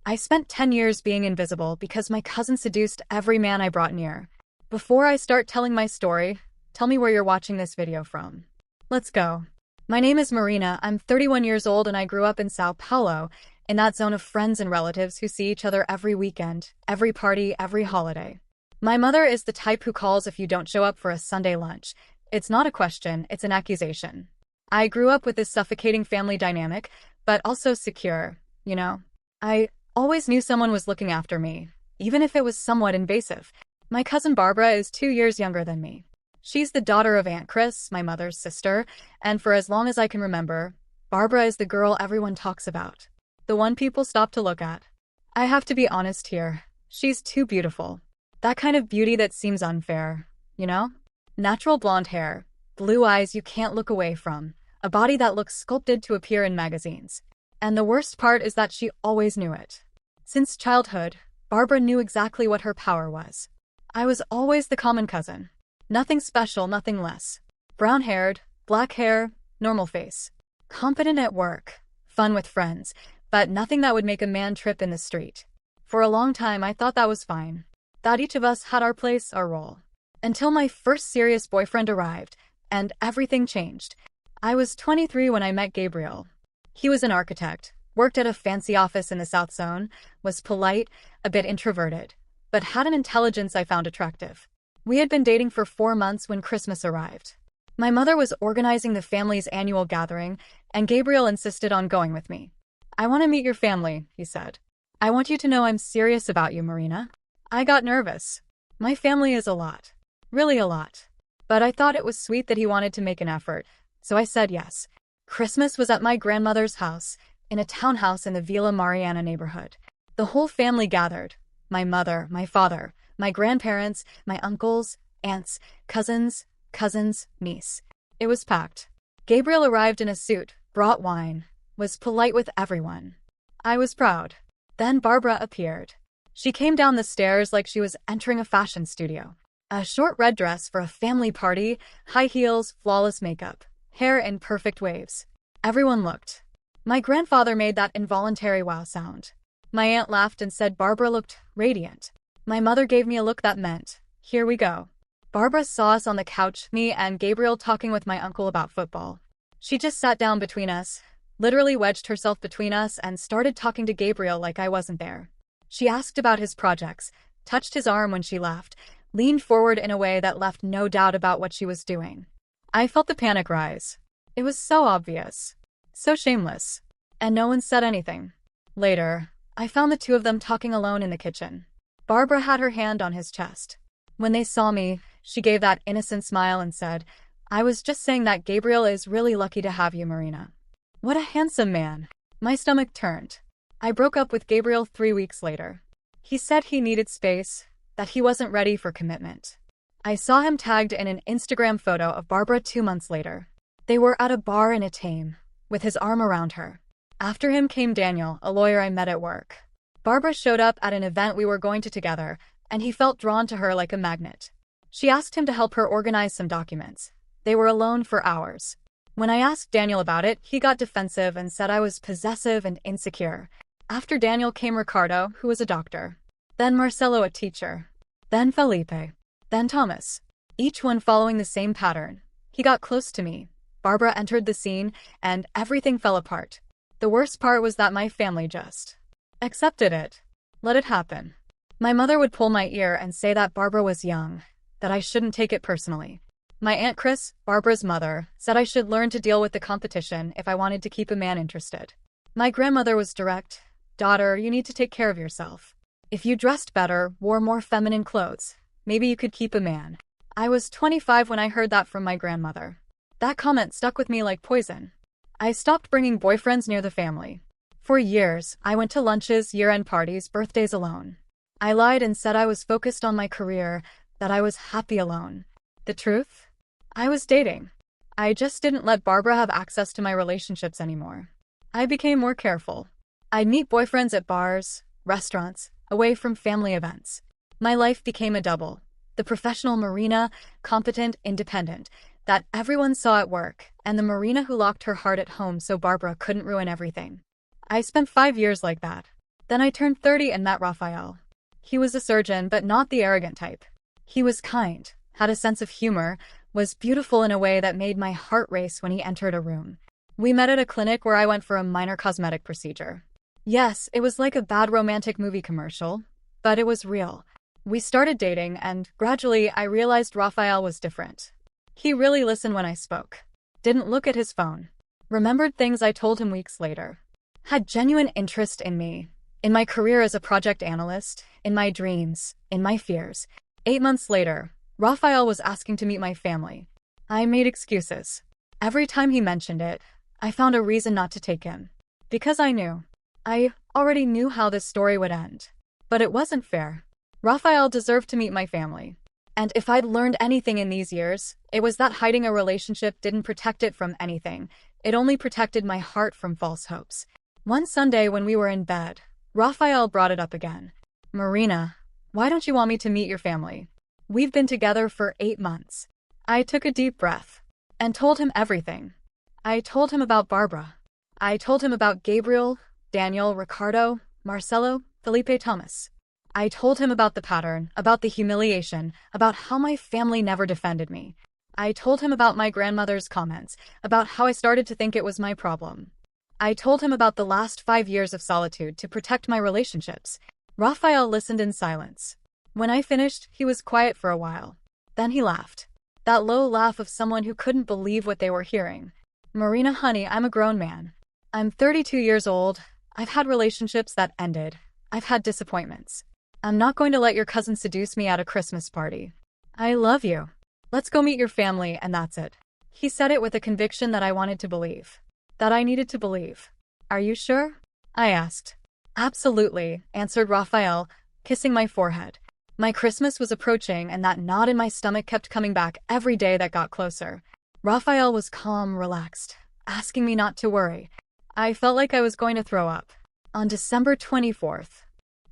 I spent 10 years being invisible because my cousin seduced every man I brought near. Before I start telling my story, tell me where you're watching this video from. Let's go. My name is Marina, I'm 31 years old and I grew up in Sao Paulo, in that zone of friends and relatives who see each other every weekend, every party, every holiday. My mother is the type who calls if you don't show up for a Sunday lunch. It's not a question, it's an accusation. I grew up with this suffocating family dynamic, but also secure, you know? I always knew someone was looking after me, even if it was somewhat invasive. My cousin Barbara is 2 years younger than me. She's the daughter of Aunt Chris, my mother's sister, and for as long as I can remember, Barbara is the girl everyone talks about. The one people stop to look at. I have to be honest here. She's too beautiful. That kind of beauty that seems unfair, you know? Natural blonde hair, blue eyes you can't look away from, a body that looks sculpted to appear in magazines. And the worst part is that she always knew it. Since childhood, Barbara knew exactly what her power was. I was always the common cousin. Nothing special, nothing less. Brown-haired, black hair, normal face. Competent at work, fun with friends, but nothing that would make a man trip in the street. For a long time I thought that was fine. That each of us had our place, our role. Until my first serious boyfriend arrived, and everything changed. I was 23 when I met Gabriel. He was an architect, worked at a fancy office in the South Zone, was polite, a bit introverted, but had an intelligence I found attractive. We had been dating for 4 months when Christmas arrived. My mother was organizing the family's annual gathering, and Gabriel insisted on going with me. "I want to meet your family," he said. "I want you to know I'm serious about you, Marina." I got nervous. My family is a lot. Really a lot. But I thought it was sweet that he wanted to make an effort, so I said yes. Christmas was at my grandmother's house, in a townhouse in the Villa Mariana neighborhood. The whole family gathered. My mother, my father, my grandparents, my uncles, aunts, cousins, niece. It was packed. Gabriel arrived in a suit, brought wine, was polite with everyone. I was proud. Then Barbara appeared. She came down the stairs like she was entering a fashion studio. A short red dress for a family party, high heels, flawless makeup, hair in perfect waves. Everyone looked. My grandfather made that involuntary wow sound. My aunt laughed and said Barbara looked radiant. My mother gave me a look that meant, here we go. Barbara saw us on the couch, me and Gabriel talking with my uncle about football. She just sat down between us, literally wedged herself between us and started talking to Gabriel like I wasn't there. She asked about his projects, touched his arm when she laughed, leaned forward in a way that left no doubt about what she was doing. I felt the panic rise. It was so obvious. So shameless. And no one said anything. Later, I found the two of them talking alone in the kitchen. Barbara had her hand on his chest. When they saw me, she gave that innocent smile and said, "I was just saying that Gabriel is really lucky to have you, Marina." What a handsome man. My stomach turned. I broke up with Gabriel 3 weeks later. He said he needed space, that he wasn't ready for commitment. I saw him tagged in an Instagram photo of Barbara 2 months later. They were at a bar in a tame, with his arm around her. After him came Daniel, a lawyer I met at work. Barbara showed up at an event we were going to together, and he felt drawn to her like a magnet. She asked him to help her organize some documents. They were alone for hours. When I asked Daniel about it, he got defensive and said I was possessive and insecure. After Daniel came Ricardo, who was a doctor. Then Marcelo, a teacher. Then Felipe. Then Thomas. Each one following the same pattern. He got close to me. Barbara entered the scene, and everything fell apart. The worst part was that my family just accepted it. Let it happen. My mother would pull my ear and say that Barbara was young, that I shouldn't take it personally. My Aunt Chris, Barbara's mother, said I should learn to deal with the competition if I wanted to keep a man interested. My grandmother was direct. "Daughter, you need to take care of yourself. If you dressed better, wore more feminine clothes, maybe you could keep a man." I was 25 when I heard that from my grandmother. That comment stuck with me like poison. I stopped bringing boyfriends near the family. For years, I went to lunches, year-end parties, birthdays alone. I lied and said I was focused on my career, that I was happy alone. The truth? I was dating. I just didn't let Barbara have access to my relationships anymore. I became more careful. I'd meet boyfriends at bars, restaurants, away from family events. My life became a double. The professional Marina, competent, independent, that everyone saw at work, and the Marina who locked her heart at home so Barbara couldn't ruin everything. I spent 5 years like that. Then I turned 30 and met Raphael. He was a surgeon, but not the arrogant type. He was kind, had a sense of humor, was beautiful in a way that made my heart race when he entered a room. We met at a clinic where I went for a minor cosmetic procedure. Yes, it was like a bad romantic movie commercial, but it was real. We started dating, and gradually I realized Raphael was different. He really listened when I spoke. Didn't look at his phone. Remembered things I told him weeks later. Had genuine interest in me. In my career as a project analyst, in my dreams, in my fears. 8 months later, Raphael was asking to meet my family. I made excuses. Every time he mentioned it, I found a reason not to take him. Because I knew. I already knew how this story would end. But it wasn't fair. Raphael deserved to meet my family. And if I'd learned anything in these years, it was that hiding a relationship didn't protect it from anything. It only protected my heart from false hopes. One Sunday when we were in bed, Raphael brought it up again. Marina, why don't you want me to meet your family? We've been together for 8 months. I took a deep breath and told him everything. I told him about Barbara. I told him about Gabriel, Daniel, Ricardo, Marcelo, Felipe, Thomas. I told him about the pattern, about the humiliation, about how my family never defended me. I told him about my grandmother's comments, about how I started to think it was my problem. I told him about the last 5 years of solitude to protect my relationships. Raphael listened in silence. When I finished, he was quiet for a while. Then he laughed. That low laugh of someone who couldn't believe what they were hearing. Marina, honey, I'm a grown man. I'm 32 years old. I've had relationships that ended. I've had disappointments. I'm not going to let your cousin seduce me at a Christmas party. I love you. Let's go meet your family, and that's it. He said it with a conviction that I wanted to believe. That I needed to believe. Are you sure? I asked. Absolutely, answered Raphael, kissing my forehead. My Christmas was approaching, and that knot in my stomach kept coming back every day that got closer. Raphael was calm, relaxed, asking me not to worry. I felt like I was going to throw up. On December 24th,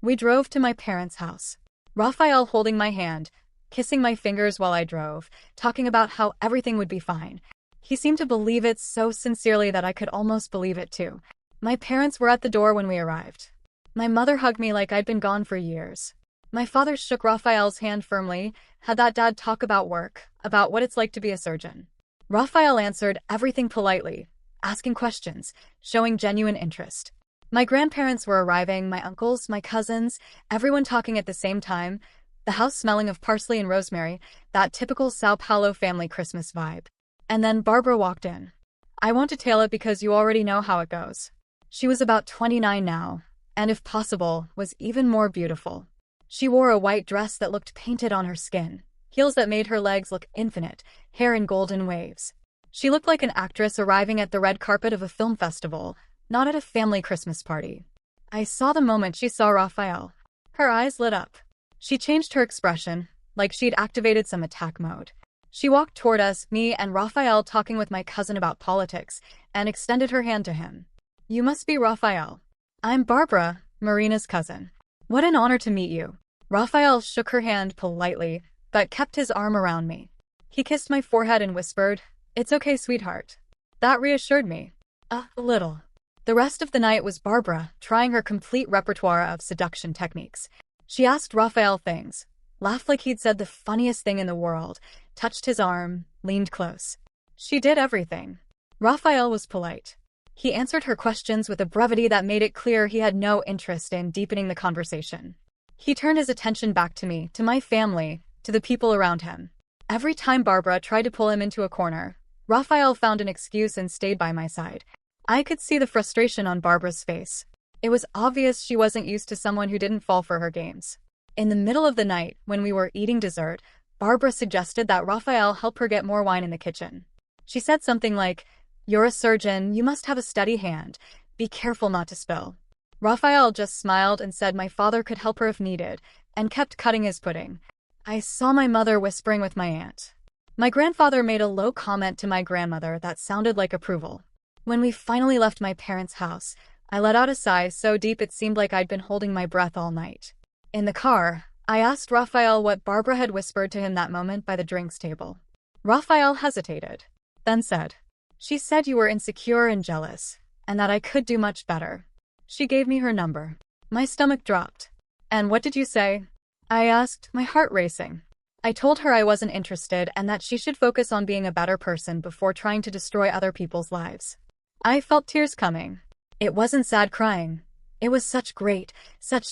we drove to my parents' house. Raphael holding my hand, kissing my fingers while I drove, talking about how everything would be fine. He seemed to believe it so sincerely that I could almost believe it too. My parents were at the door when we arrived. My mother hugged me like I'd been gone for years. My father shook Raphael's hand firmly, had that dad talk about work, about what it's like to be a surgeon. Raphael answered everything politely, asking questions, showing genuine interest. My grandparents were arriving, my uncles, my cousins, everyone talking at the same time, the house smelling of parsley and rosemary, that typical Sao Paulo family Christmas vibe. And then Barbara walked in. I won't detail it because you already know how it goes. She was about 29 now, and if possible, was even more beautiful. She wore a white dress that looked painted on her skin, heels that made her legs look infinite, hair in golden waves. She looked like an actress arriving at the red carpet of a film festival, not at a family Christmas party. I saw the moment she saw Raphael. Her eyes lit up. She changed her expression, like she'd activated some attack mode. She walked toward us, me and Raphael talking with my cousin about politics, and extended her hand to him. You must be Raphael. I'm Barbara, Marina's cousin. What an honor to meet you. Raphael shook her hand politely, but kept his arm around me. He kissed my forehead and whispered, "It's okay, sweetheart." That reassured me. A little. The rest of the night was Barbara, trying her complete repertoire of seduction techniques. She asked Raphael things, laughed like he'd said the funniest thing in the world, touched his arm, leaned close. She did everything. Raphael was polite. He answered her questions with a brevity that made it clear he had no interest in deepening the conversation. He turned his attention back to me, to my family, to the people around him. Every time Barbara tried to pull him into a corner, Raphael found an excuse and stayed by my side. I could see the frustration on Barbara's face. It was obvious she wasn't used to someone who didn't fall for her games. In the middle of the night, when we were eating dessert, Barbara suggested that Raphael help her get more wine in the kitchen. She said something like, "You're a surgeon, you must have a steady hand. Be careful not to spill." Raphael just smiled and said my father could help her if needed, and kept cutting his pudding. I saw my mother whispering with my aunt. My grandfather made a low comment to my grandmother that sounded like approval. When we finally left my parents' house, I let out a sigh so deep it seemed like I'd been holding my breath all night. In the car, I asked Raphael what Barbara had whispered to him that moment by the drinks table. Raphael hesitated, then said, "She said you were insecure and jealous, and that I could do much better. She gave me her number." My stomach dropped. "And what did you say?" I asked, my heart racing. I told her I wasn't interested and that she should focus on being a better person before trying to destroy other people's lives. I felt tears coming. It wasn't sad crying. It was such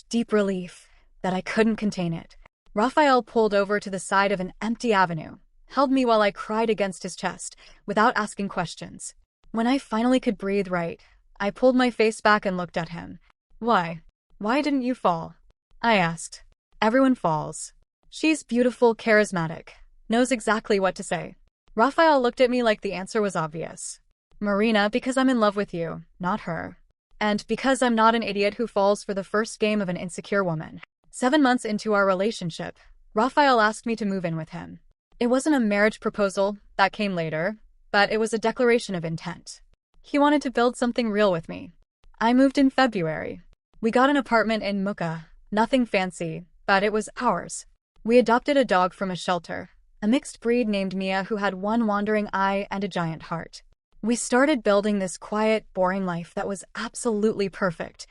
deep relief that I couldn't contain it. Raphael pulled over to the side of an empty avenue, held me while I cried against his chest, without asking questions. When I finally could breathe right, I pulled my face back and looked at him. "Why? Why didn't you fall?" I asked. "Everyone falls." "She's beautiful, charismatic, knows exactly what to say." Raphael looked at me like the answer was obvious. "Marina, because I'm in love with you, not her. And because I'm not an idiot who falls for the first game of an insecure woman." 7 months into our relationship, Raphael asked me to move in with him. It wasn't a marriage proposal, that came later, but it was a declaration of intent. He wanted to build something real with me. I moved in February. We got an apartment in Muka, nothing fancy, but it was ours. We adopted a dog from a shelter, a mixed breed named Mia who had one wandering eye and a giant heart. We started building this quiet, boring life that was absolutely perfect.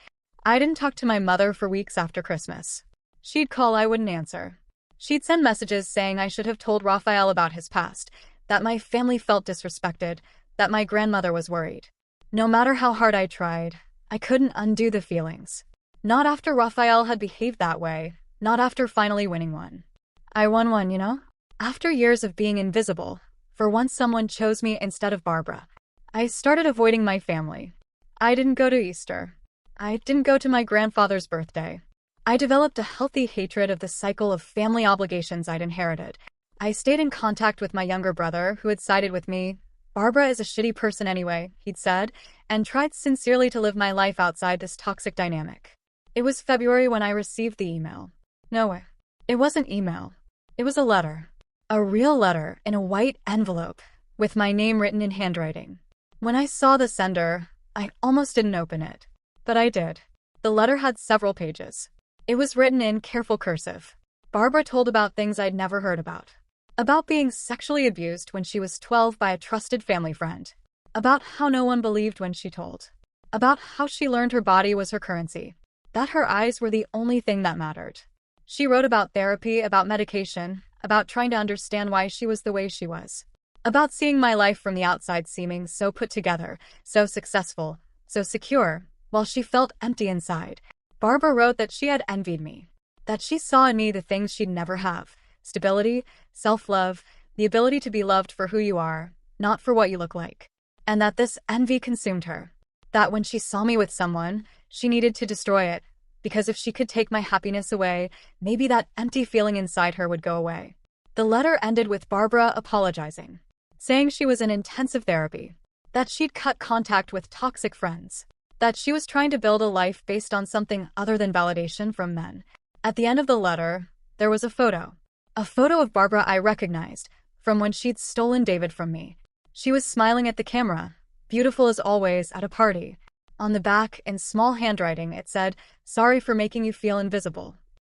I didn't talk to my mother for weeks after Christmas. She'd call, I wouldn't answer. She'd send messages saying I should have told Raphael about his past, that my family felt disrespected, that my grandmother was worried. No matter how hard I tried, I couldn't undo the feelings. Not after Raphael had behaved that way, not after finally winning one. I won one, you know? After years of being invisible, for once someone chose me instead of Barbara. I started avoiding my family. I didn't go to Easter. I didn't go to my grandfather's birthday. I developed a healthy hatred of the cycle of family obligations I'd inherited. I stayed in contact with my younger brother, who had sided with me. "Barbara is a shitty person anyway," he'd said, and tried sincerely to live my life outside this toxic dynamic. It was February when I received the email. No, it wasn't email. It was a letter. A real letter in a white envelope, with my name written in handwriting. When I saw the sender, I almost didn't open it. But I did. The letter had several pages. It was written in careful cursive. Barbara told about things I'd never heard about. About being sexually abused when she was 12 by a trusted family friend. About how no one believed when she told. About how she learned her body was her currency. That her eyes were the only thing that mattered. She wrote about therapy, about medication, about trying to understand why she was the way she was. About seeing my life from the outside seeming so put together, so successful, so secure, while she felt empty inside. Barbara wrote that she had envied me. That she saw in me the things she'd never have. Stability, self-love, the ability to be loved for who you are, not for what you look like. And that this envy consumed her. That when she saw me with someone, she needed to destroy it, because if she could take my happiness away, maybe that empty feeling inside her would go away. The letter ended with Barbara apologizing, saying she was in intensive therapy, that she'd cut contact with toxic friends, that she was trying to build a life based on something other than validation from men. At the end of the letter, there was a photo of Barbara I recognized, from when she'd stolen David from me. She was smiling at the camera, beautiful as always, at a party. On the back, in small handwriting, it said, "Sorry for making you feel invisible."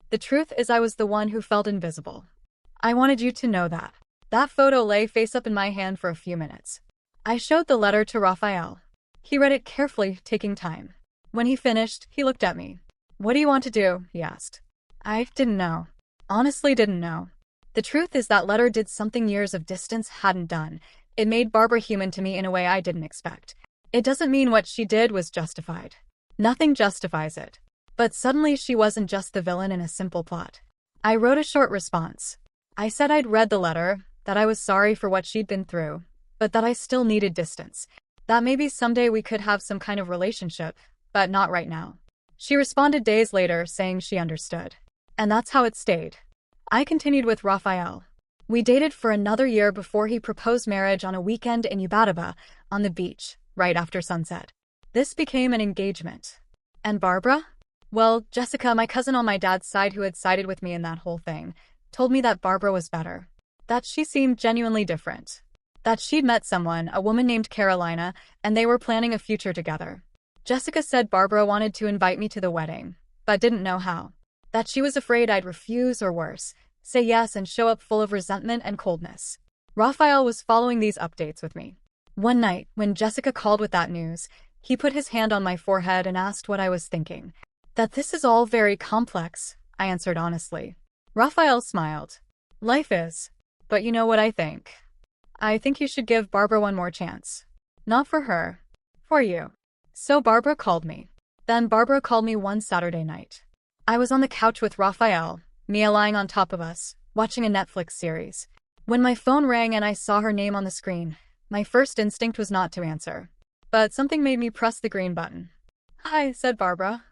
The truth is I was the one who felt invisible. I wanted you to know that. That photo lay face up in my hand for a few minutes. I showed the letter to Raphael. He read it carefully, taking time. When he finished, he looked at me. "What do you want to do?" he asked. I didn't know. Honestly didn't know. The truth is that letter did something years of distance hadn't done. It made Barbara human to me in a way I didn't expect. It doesn't mean what she did was justified. Nothing justifies it. But suddenly she wasn't just the villain in a simple plot. I wrote a short response. I said I'd read the letter, that I was sorry for what she'd been through, but that I still needed distance. That maybe someday we could have some kind of relationship, but not right now. She responded days later saying she understood. And that's how it stayed. I continued with Raphael. We dated for another year before he proposed marriage on a weekend in Yubataba, on the beach, right after sunset. This became an engagement. And Barbara? Well, Jessica, my cousin on my dad's side who had sided with me in that whole thing, told me that Barbara was better. That she seemed genuinely different. That she'd met someone, a woman named Carolina, and they were planning a future together. Jessica said Barbara wanted to invite me to the wedding, but didn't know how. That she was afraid I'd refuse or worse, say yes and show up full of resentment and coldness. Raphael was following these updates with me. One night, when Jessica called with that news, he put his hand on my forehead and asked what I was thinking. That this is all very complex, I answered honestly. Raphael smiled. Life is. But you know what I think? I think you should give Barbara one more chance. Not for her. For you. So Barbara called me. Then Barbara called me one Saturday night. I was on the couch with Raphael, Mia lying on top of us, watching a Netflix series. When my phone rang and I saw her name on the screen, my first instinct was not to answer. But something made me press the green button. Hi, said Barbara.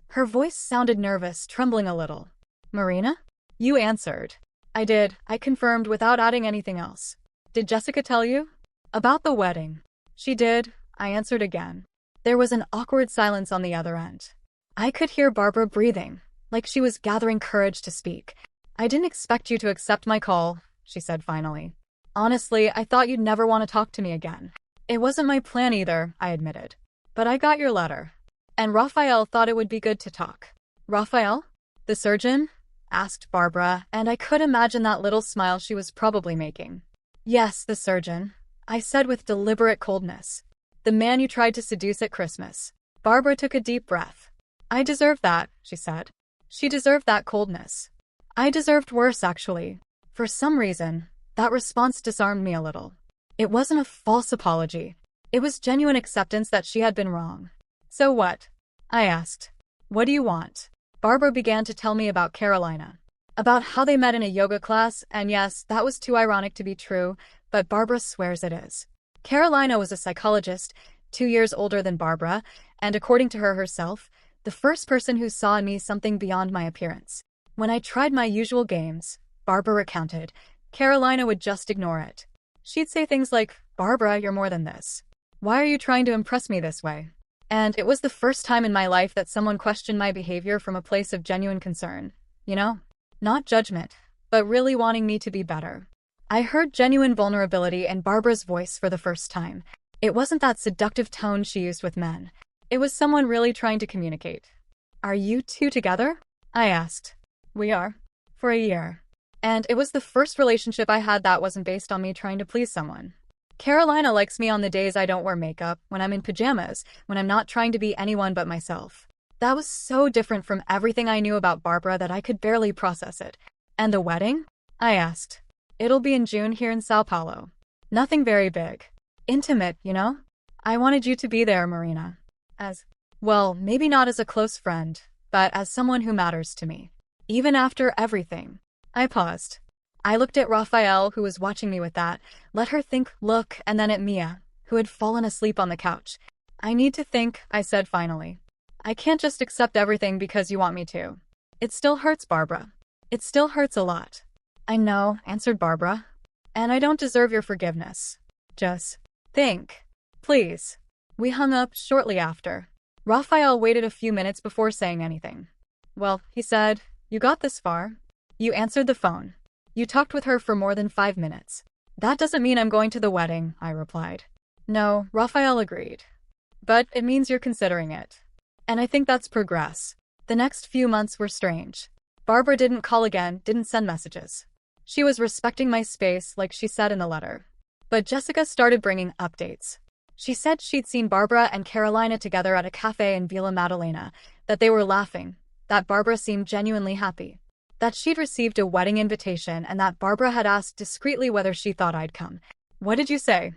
Her voice sounded nervous, trembling a little. Marina? You answered. I did, I confirmed without adding anything else. Did Jessica tell you? About the wedding. She did, I answered again. There was an awkward silence on the other end. I could hear Barbara breathing, like she was gathering courage to speak. I didn't expect you to accept my call, she said finally. Honestly, I thought you'd never want to talk to me again. It wasn't my plan either, I admitted. But I got your letter. And Raphael thought it would be good to talk. Raphael? The surgeon? Asked Barbara, and I could imagine that little smile she was probably making. Yes, the surgeon, I said with deliberate coldness. The man you tried to seduce at Christmas. Barbara took a deep breath. I deserved that, she said. She deserved that coldness. I deserved worse, actually. For some reason, that response disarmed me a little. It wasn't a false apology. It was genuine acceptance that she had been wrong. So what? I asked. What do you want? Barbara began to tell me about Carolina. About how they met in a yoga class, and yes, that was too ironic to be true, but Barbara swears it is. Carolina was a psychologist, 2 years older than Barbara, and according to her herself, the first person who saw in me something beyond my appearance. When I tried my usual games, Barbara recounted, Carolina would just ignore it. She'd say things like, Barbara, you're more than this. Why are you trying to impress me this way? And it was the first time in my life that someone questioned my behavior from a place of genuine concern. You know? Not judgment, but really wanting me to be better. I heard genuine vulnerability in Barbara's voice for the first time. It wasn't that seductive tone she used with men. It was someone really trying to communicate. Are you two together? I asked. We are. For a year. And it was the first relationship I had that wasn't based on me trying to please someone. Carolina likes me on the days I don't wear makeup, when I'm in pajamas, when I'm not trying to be anyone but myself. That was so different from everything I knew about Barbara that I could barely process it. And the wedding? I asked. It'll be in June here in Sao Paulo. Nothing very big. Intimate, you know? I wanted you to be there, Marina. Well, maybe not as a close friend, but as someone who matters to me. Even after everything. I paused. I looked at Raphael, who was watching me with that, let her think, look, and then at Mia, who had fallen asleep on the couch. I need to think, I said finally. I can't just accept everything because you want me to. It still hurts, Barbara. It still hurts a lot. I know, answered Barbara. And I don't deserve your forgiveness. Just think. Please. We hung up shortly after. Raphael waited a few minutes before saying anything. Well, he said, you got this far. You answered the phone. You talked with her for more than 5 minutes. That doesn't mean I'm going to the wedding, I replied. No, Raphael agreed. But it means you're considering it. And I think that's progress. The next few months were strange. Barbara didn't call again, didn't send messages. She was respecting my space, like she said in the letter. But Jessica started bringing updates. She said she'd seen Barbara and Carolina together at a cafe in Villa Madalena, that they were laughing, that Barbara seemed genuinely happy, that she'd received a wedding invitation and that Barbara had asked discreetly whether she thought I'd come. What did you say?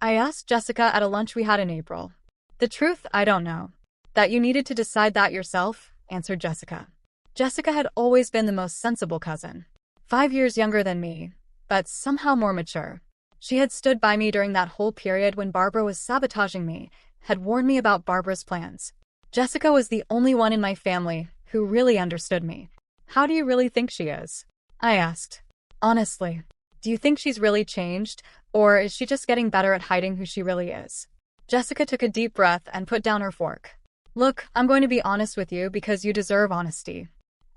I asked Jessica at a lunch we had in April. The truth, I don't know. That you needed to decide that yourself, answered Jessica. Jessica had always been the most sensible cousin. 5 years younger than me, but somehow more mature. She had stood by me during that whole period when Barbara was sabotaging me, had warned me about Barbara's plans. Jessica was the only one in my family who really understood me. How do you really think she is? I asked. Honestly, do you think she's really changed, or is she just getting better at hiding who she really is? Jessica took a deep breath and put down her fork. Look, I'm going to be honest with you because you deserve honesty.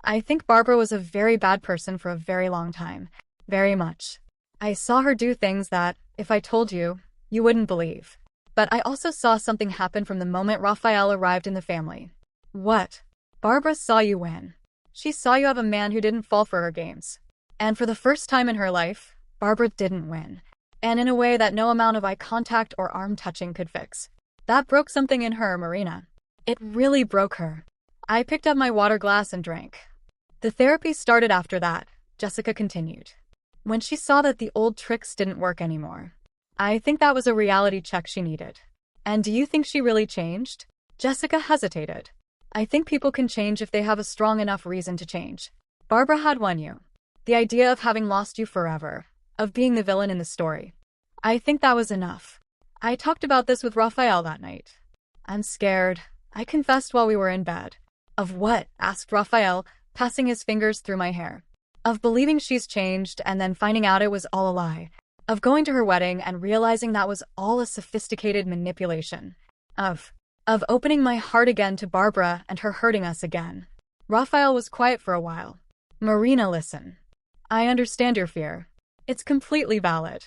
I think Barbara was a very bad person for a very long time. Very much. I saw her do things that, if I told you, you wouldn't believe. But I also saw something happen from the moment Raphael arrived in the family. What? Barbara saw you win. She saw you have a man who didn't fall for her games. And for the first time in her life, Barbara didn't win. And in a way that no amount of eye contact or arm touching could fix. That broke something in her, Marina. It really broke her. I picked up my water glass and drank. The therapy started after that, Jessica continued. When she saw that the old tricks didn't work anymore. I think that was a reality check she needed. And do you think she really changed? Jessica hesitated. I think people can change if they have a strong enough reason to change. Barbara had won you. The idea of having lost you forever, of being the villain in the story. I think that was enough. I talked about this with Raphael that night. I'm scared, I confessed while we were in bed. Of what? Asked Raphael, passing his fingers through my hair. Of believing she's changed and then finding out it was all a lie. Of going to her wedding and realizing that was all a sophisticated manipulation. Of opening my heart again to Barbara and her hurting us again. Raphael was quiet for a while. Marina, listen. I understand your fear. It's completely valid.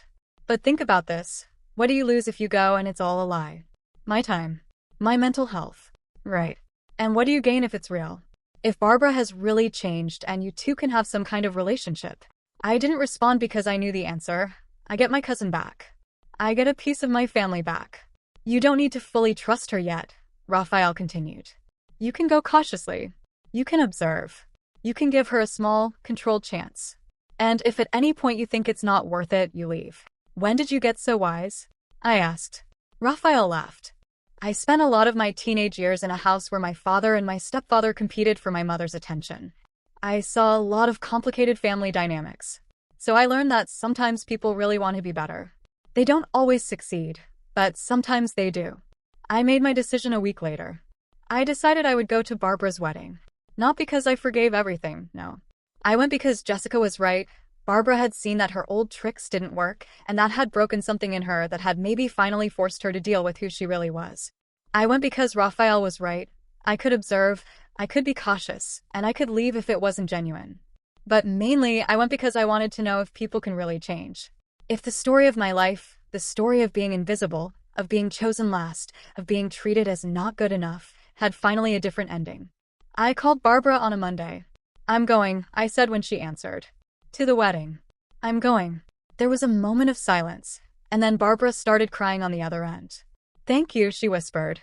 But think about this. What do you lose if you go and it's all a lie? My time. My mental health. Right. And what do you gain if it's real? If Barbara has really changed and you two can have some kind of relationship. I didn't respond because I knew the answer. I get my cousin back. I get a piece of my family back. You don't need to fully trust her yet, Raphael continued. You can go cautiously. You can observe. You can give her a small, controlled chance. And if at any point you think it's not worth it, you leave. When did you get so wise? I asked. Raphael laughed. I spent a lot of my teenage years in a house where my father and my stepfather competed for my mother's attention. I saw a lot of complicated family dynamics. So I learned that sometimes people really want to be better. They don't always succeed, but sometimes they do. I made my decision a week later. I decided I would go to Barbara's wedding. Not because I forgave everything, no. I went because Jessica was right. Barbara had seen that her old tricks didn't work, and that had broken something in her that had maybe finally forced her to deal with who she really was. I went because Raphael was right. I could observe, I could be cautious, and I could leave if it wasn't genuine. But mainly, I went because I wanted to know if people can really change. If the story of my life, the story of being invisible, of being chosen last, of being treated as not good enough, had finally a different ending. I called Barbara on a Monday. I'm going, I said when she answered. To the wedding. I'm going. There was a moment of silence, and then Barbara started crying on the other end. Thank you, she whispered.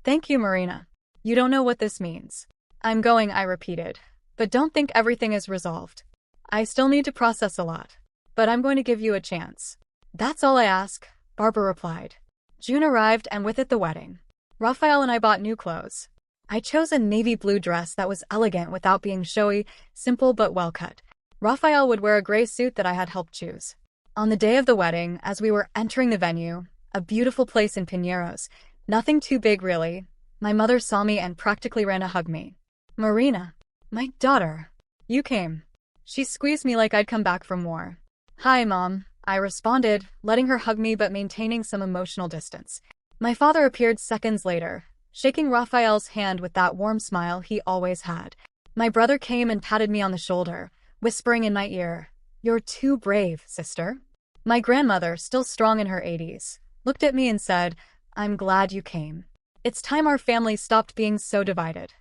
Thank you, Marina. You don't know what this means. I'm going, I repeated. But don't think everything is resolved. I still need to process a lot. But I'm going to give you a chance. That's all I ask, Barbara replied. June arrived and with it the wedding. Raphael and I bought new clothes. I chose a navy blue dress that was elegant without being showy, simple but well cut. Raphael would wear a gray suit that I had helped choose. On the day of the wedding, as we were entering the venue, a beautiful place in Pineros, nothing too big really, my mother saw me and practically ran to hug me. Marina, my daughter, you came. She squeezed me like I'd come back from war. Hi, Mom, I responded, letting her hug me but maintaining some emotional distance. My father appeared seconds later, shaking Raphael's hand with that warm smile he always had. My brother came and patted me on the shoulder, whispering in my ear, "You're too brave, sister." My grandmother, still strong in her 80s, looked at me and said, "I'm glad you came. It's time our family stopped being so divided."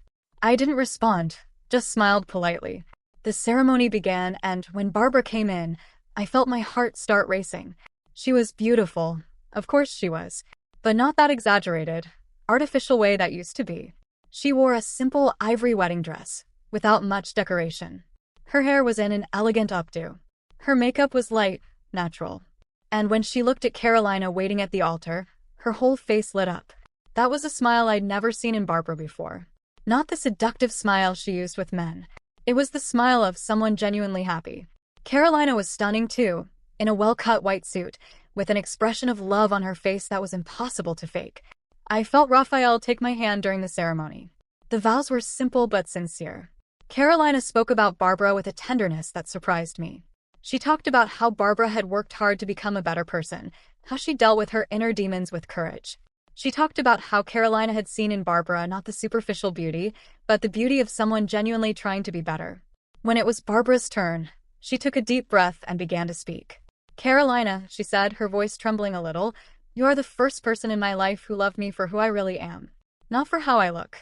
I didn't respond, just smiled politely. The ceremony began, and when Barbara came in, I felt my heart start racing. She was beautiful, of course she was, but not that exaggerated, artificial way that used to be. She wore a simple ivory wedding dress, without much decoration. Her hair was in an elegant updo. Her makeup was light, natural. And when she looked at Carolina waiting at the altar, her whole face lit up. That was a smile I'd never seen in Barbara before. Not the seductive smile she used with men. It was the smile of someone genuinely happy. Carolina was stunning too, in a well-cut white suit, with an expression of love on her face that was impossible to fake. I felt Raphael take my hand during the ceremony. The vows were simple but sincere. Carolina spoke about Barbara with a tenderness that surprised me. She talked about how Barbara had worked hard to become a better person, how she dealt with her inner demons with courage. She talked about how Carolina had seen in Barbara not the superficial beauty, but the beauty of someone genuinely trying to be better. When it was Barbara's turn, she took a deep breath and began to speak. "Carolina," she said, her voice trembling a little, "you are the first person in my life who loved me for who I really am. Not for how I look.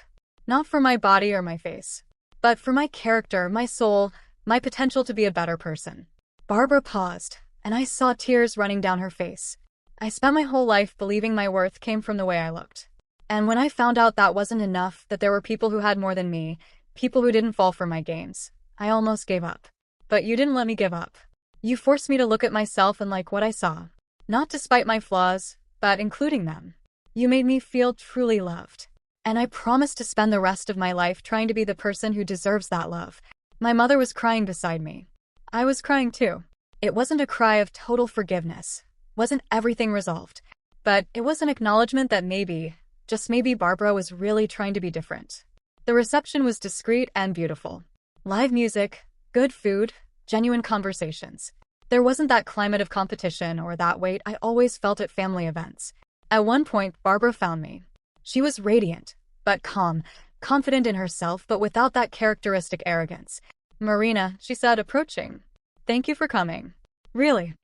Not for my body or my face. But for my character, my soul, my potential to be a better person." Barbara paused, and I saw tears running down her face. I spent my whole life believing my worth came from the way I looked. And when I found out that wasn't enough, that there were people who had more than me, people who didn't fall for my games, I almost gave up. But you didn't let me give up. You forced me to look at myself and like what I saw. Not despite my flaws, but including them. You made me feel truly loved. And I promised to spend the rest of my life trying to be the person who deserves that love. My mother was crying beside me. I was crying too. It wasn't a cry of total forgiveness. Wasn't everything resolved. But it was an acknowledgement that maybe, just maybe, Barbara was really trying to be different. The reception was discreet and beautiful. Live music, good food, genuine conversations. There wasn't that climate of competition or that weight I always felt at family events. At one point, Barbara found me. She was radiant, but calm, confident in herself, but without that characteristic arrogance. "Marina," she said, approaching. "Thank you for coming. Really,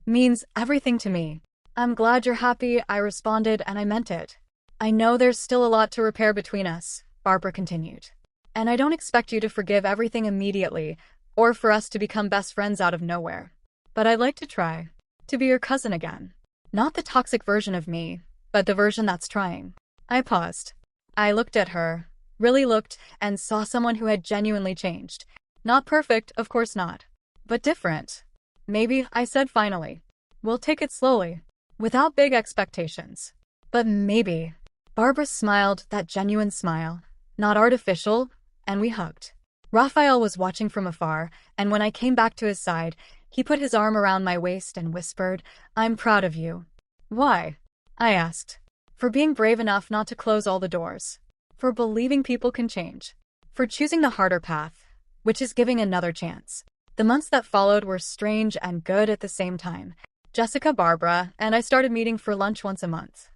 means everything to me. I'm glad you're happy," I responded, and I meant it. "I know there's still a lot to repair between us," Barbara continued. "And I don't expect you to forgive everything immediately, or for us to become best friends out of nowhere. But I'd like to try to be your cousin again. Not the toxic version of me, but the version that's trying." I paused. I looked at her, really looked, and saw someone who had genuinely changed. Not perfect, of course not, but different. "Maybe," I said finally. "We'll take it slowly, without big expectations. But maybe." Barbara smiled, that genuine smile, not artificial, and we hugged. Raphael was watching from afar, and when I came back to his side, he put his arm around my waist and whispered, "I'm proud of you." "Why?" I asked. "For being brave enough not to close all the doors. For believing people can change. For choosing the harder path, which is giving another chance." The months that followed were strange and good at the same time. Jessica, Barbara, and I started meeting for lunch once a month.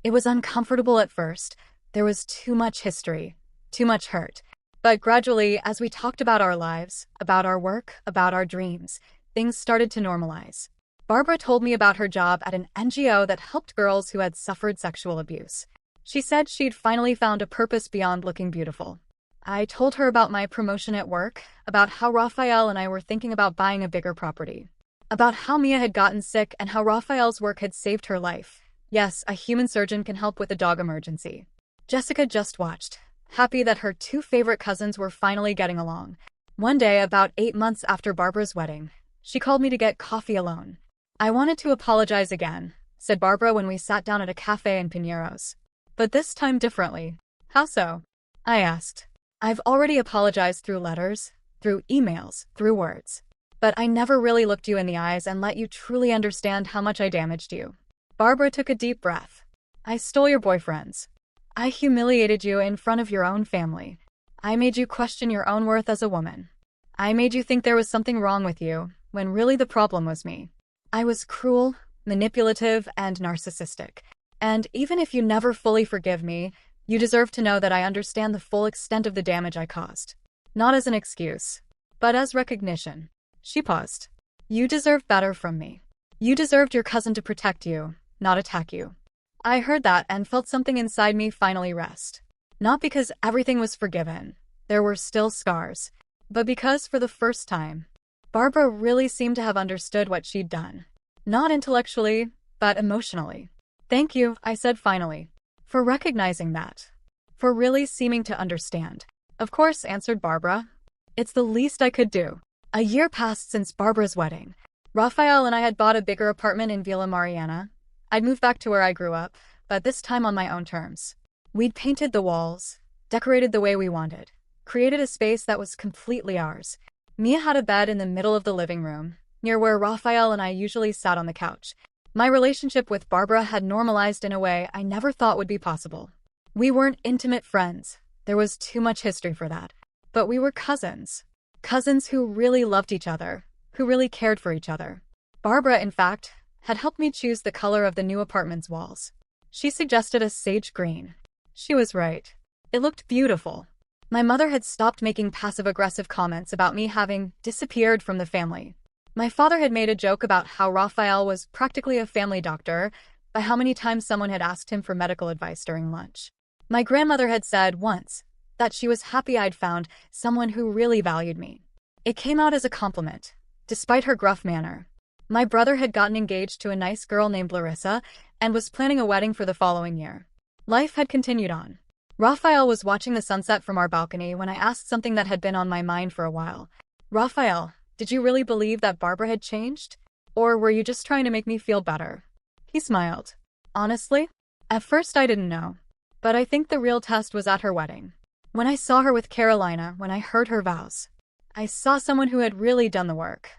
It was uncomfortable at first. There was too much history, too much hurt. But gradually, as we talked about our lives, about our work, about our dreams, things started to normalize. Barbara told me about her job at an NGO that helped girls who had suffered sexual abuse. She said she'd finally found a purpose beyond looking beautiful. I told her about my promotion at work, about how Raphael and I were thinking about buying a bigger property, about how Mia had gotten sick and how Raphael's work had saved her life. Yes, a human surgeon can help with a dog emergency. Jessica just watched, happy that her two favorite cousins were finally getting along. One day, about 8 months after Barbara's wedding, she called me to get coffee alone. "I wanted to apologize again," said Barbara when we sat down at a cafe in Pineros. "But this time differently." "How so?" I asked. "I've already apologized through letters, through emails, through words. But I never really looked you in the eyes and let you truly understand how much I damaged you." Barbara took a deep breath. "I stole your boyfriends. I humiliated you in front of your own family. I made you question your own worth as a woman. I made you think there was something wrong with you, when really the problem was me. I was cruel, manipulative, and narcissistic. And even if you never fully forgive me, you deserve to know that I understand the full extent of the damage I caused. Not as an excuse, but as recognition." She paused. "You deserve better from me. You deserved your cousin to protect you, not attack you." I heard that and felt something inside me finally rest. Not because everything was forgiven, there were still scars, but because for the first time, Barbara really seemed to have understood what she'd done. Not intellectually, but emotionally. "Thank you," I said finally, "for recognizing that. For really seeming to understand." "Of course," answered Barbara. "It's the least I could do." A year passed since Barbara's wedding. Raphael and I had bought a bigger apartment in Villa Mariana. I'd moved back to where I grew up, but this time on my own terms. We'd painted the walls, decorated the way we wanted, created a space that was completely ours. Mia had a bed in the middle of the living room, near where Raphael and I usually sat on the couch. My relationship with Barbara had normalized in a way I never thought would be possible. We weren't intimate friends. There was too much history for that. But we were cousins. Cousins who really loved each other, who really cared for each other. Barbara, in fact, had helped me choose the color of the new apartment's walls. She suggested a sage green. She was right. It looked beautiful. My mother had stopped making passive-aggressive comments about me having disappeared from the family. My father had made a joke about how Raphael was practically a family doctor, by how many times someone had asked him for medical advice during lunch. My grandmother had said once that she was happy I'd found someone who really valued me. It came out as a compliment, despite her gruff manner. My brother had gotten engaged to a nice girl named Larissa and was planning a wedding for the following year. Life had continued on. Raphael was watching the sunset from our balcony when I asked something that had been on my mind for a while. Raphael, did you really believe that Barbara had changed? Or were you just trying to make me feel better? He smiled. Honestly, at first I didn't know. But I think the real test was at her wedding. When I saw her with Carolina, when I heard her vows, I saw someone who had really done the work,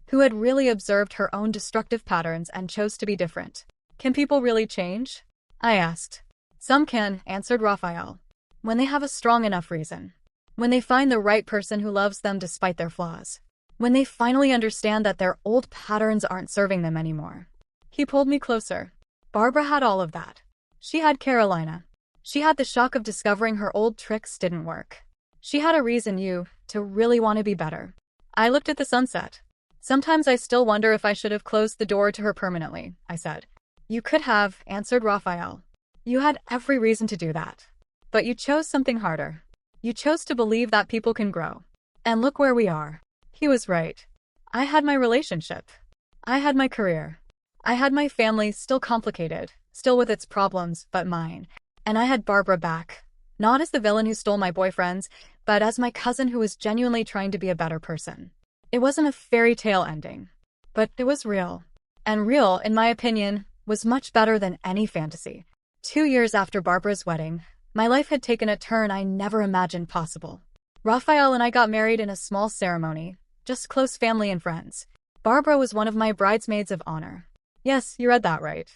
who had really observed her own destructive patterns and chose to be different. Can people really change? I asked. Some can, answered Raphael. When they have a strong enough reason. When they find the right person who loves them despite their flaws. When they finally understand that their old patterns aren't serving them anymore. He pulled me closer. Barbara had all of that. She had Carolina. She had the shock of discovering her old tricks didn't work. She had a reason to really want to be better. I looked at the sunset. Sometimes I still wonder if I should have closed the door to her permanently, I said. You could have, answered Raphael. You had every reason to do that. But you chose something harder. You chose to believe that people can grow. And look where we are. He was right. I had my relationship. I had my career. I had my family, still complicated, still with its problems, but mine. And I had Barbara back. Not as the villain who stole my boyfriends, but as my cousin who was genuinely trying to be a better person. It wasn't a fairy tale ending. But it was real. And real, in my opinion, was much better than any fantasy. 2 years after Barbara's wedding, my life had taken a turn I never imagined possible. Raphael and I got married in a small ceremony, just close family and friends. Barbara was one of my bridesmaids of honor. Yes, you read that right.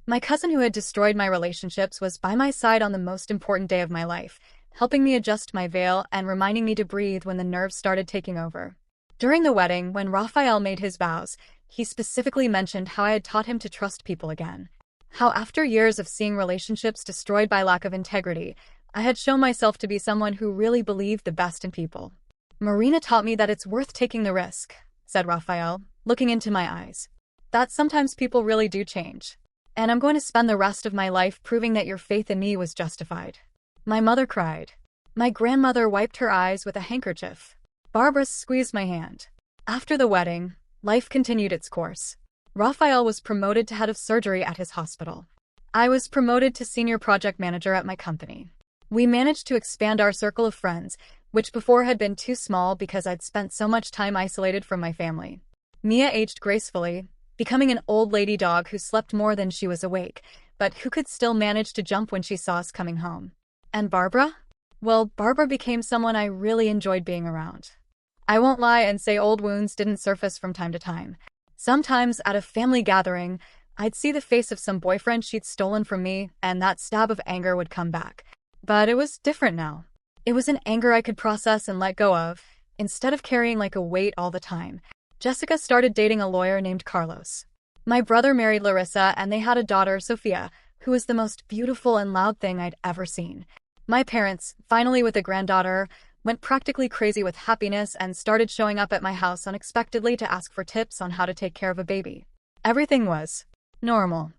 My cousin who had destroyed my relationships was by my side on the most important day of my life, helping me adjust my veil and reminding me to breathe when the nerves started taking over. During the wedding, when Raphael made his vows, he specifically mentioned how I had taught him to trust people again. How after years of seeing relationships destroyed by lack of integrity, I had shown myself to be someone who really believed the best in people. Marina taught me that it's worth taking the risk, said Raphael, looking into my eyes. That sometimes people really do change. And I'm going to spend the rest of my life proving that your faith in me was justified. My mother cried. My grandmother wiped her eyes with a handkerchief. Barbara squeezed my hand. After the wedding, life continued its course. Raphael was promoted to head of surgery at his hospital. I was promoted to senior project manager at my company. We managed to expand our circle of friends, which before had been too small because I'd spent so much time isolated from my family. Mia aged gracefully, becoming an old lady dog who slept more than she was awake, but who could still manage to jump when she saw us coming home. And Barbara? Well, Barbara became someone I really enjoyed being around. I won't lie and say old wounds didn't surface from time to time. Sometimes, at a family gathering, I'd see the face of some boyfriend she'd stolen from me, and that stab of anger would come back. But it was different now. It was an anger I could process and let go of, instead of carrying like a weight all the time. Jessica started dating a lawyer named Carlos. My brother married Larissa, and they had a daughter, Sophia, who was the most beautiful and loud thing I'd ever seen. My parents, finally with a granddaughter, went practically crazy with happiness and started showing up at my house unexpectedly to ask for tips on how to take care of a baby. Everything was normal,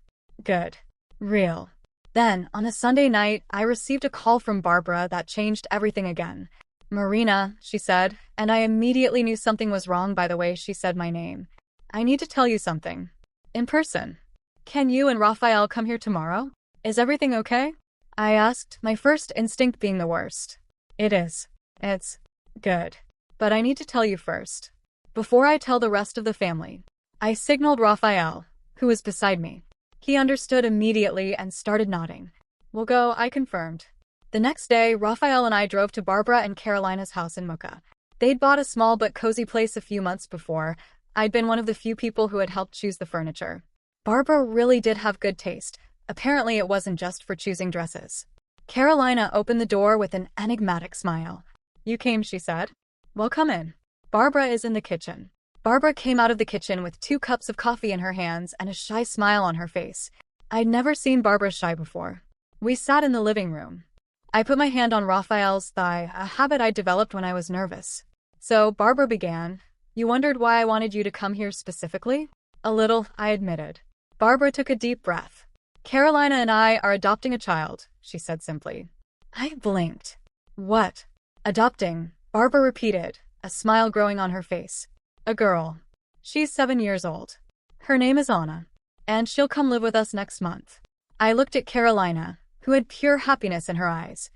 good, real. Then, on a Sunday night, I received a call from Barbara that changed everything again. Marina, she said, and I immediately knew something was wrong by the way she said my name. I need to tell you something. In person. Can you and Raphael come here tomorrow? Is everything okay? I asked, my first instinct being the worst. It is. It's good. But I need to tell you first. Before I tell the rest of the family. I signaled Raphael, who was beside me. He understood immediately and started nodding. We'll go, I confirmed. The next day, Raphael and I drove to Barbara and Carolina's house in Mocha. They'd bought a small but cozy place a few months before. I'd been one of the few people who had helped choose the furniture. Barbara really did have good taste. Apparently it wasn't just for choosing dresses. Carolina opened the door with an enigmatic smile. You came, she said. Well, come in. Barbara is in the kitchen. Barbara came out of the kitchen with 2 cups of coffee in her hands and a shy smile on her face. I'd never seen Barbara shy before. We sat in the living room. I put my hand on Raphael's thigh, a habit I developed when I was nervous. So Barbara began. You wondered why I wanted you to come here specifically? A little, I admitted. Barbara took a deep breath. Carolina and I are adopting a child, she said simply. I blinked. What? Adopting, Barbara repeated, a smile growing on her face. A girl. She's 7 years old. Her name is Anna. And she'll come live with us next month. I looked at Carolina, who had pure happiness in her eyes.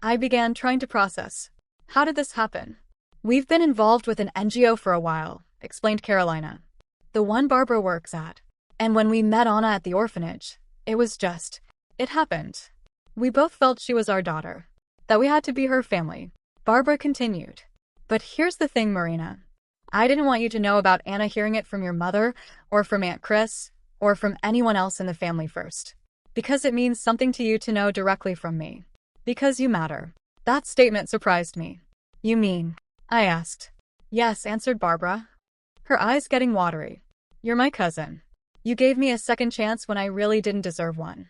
I began trying to process. How did this happen? We've been involved with an NGO for a while, explained Carolina. The one Barbara works at. And when we met Anna at the orphanage, it happened. We both felt she was our daughter, that we had to be her family. Barbara continued. But here's the thing, Marina. I didn't want you to know about Anna hearing it from your mother, or from Aunt Chris, or from anyone else in the family first. Because it means something to you to know directly from me. Because you matter. That statement surprised me. You mean? I asked. Yes, answered Barbara, her eyes getting watery. You're my cousin. You gave me a second chance when I really didn't deserve one.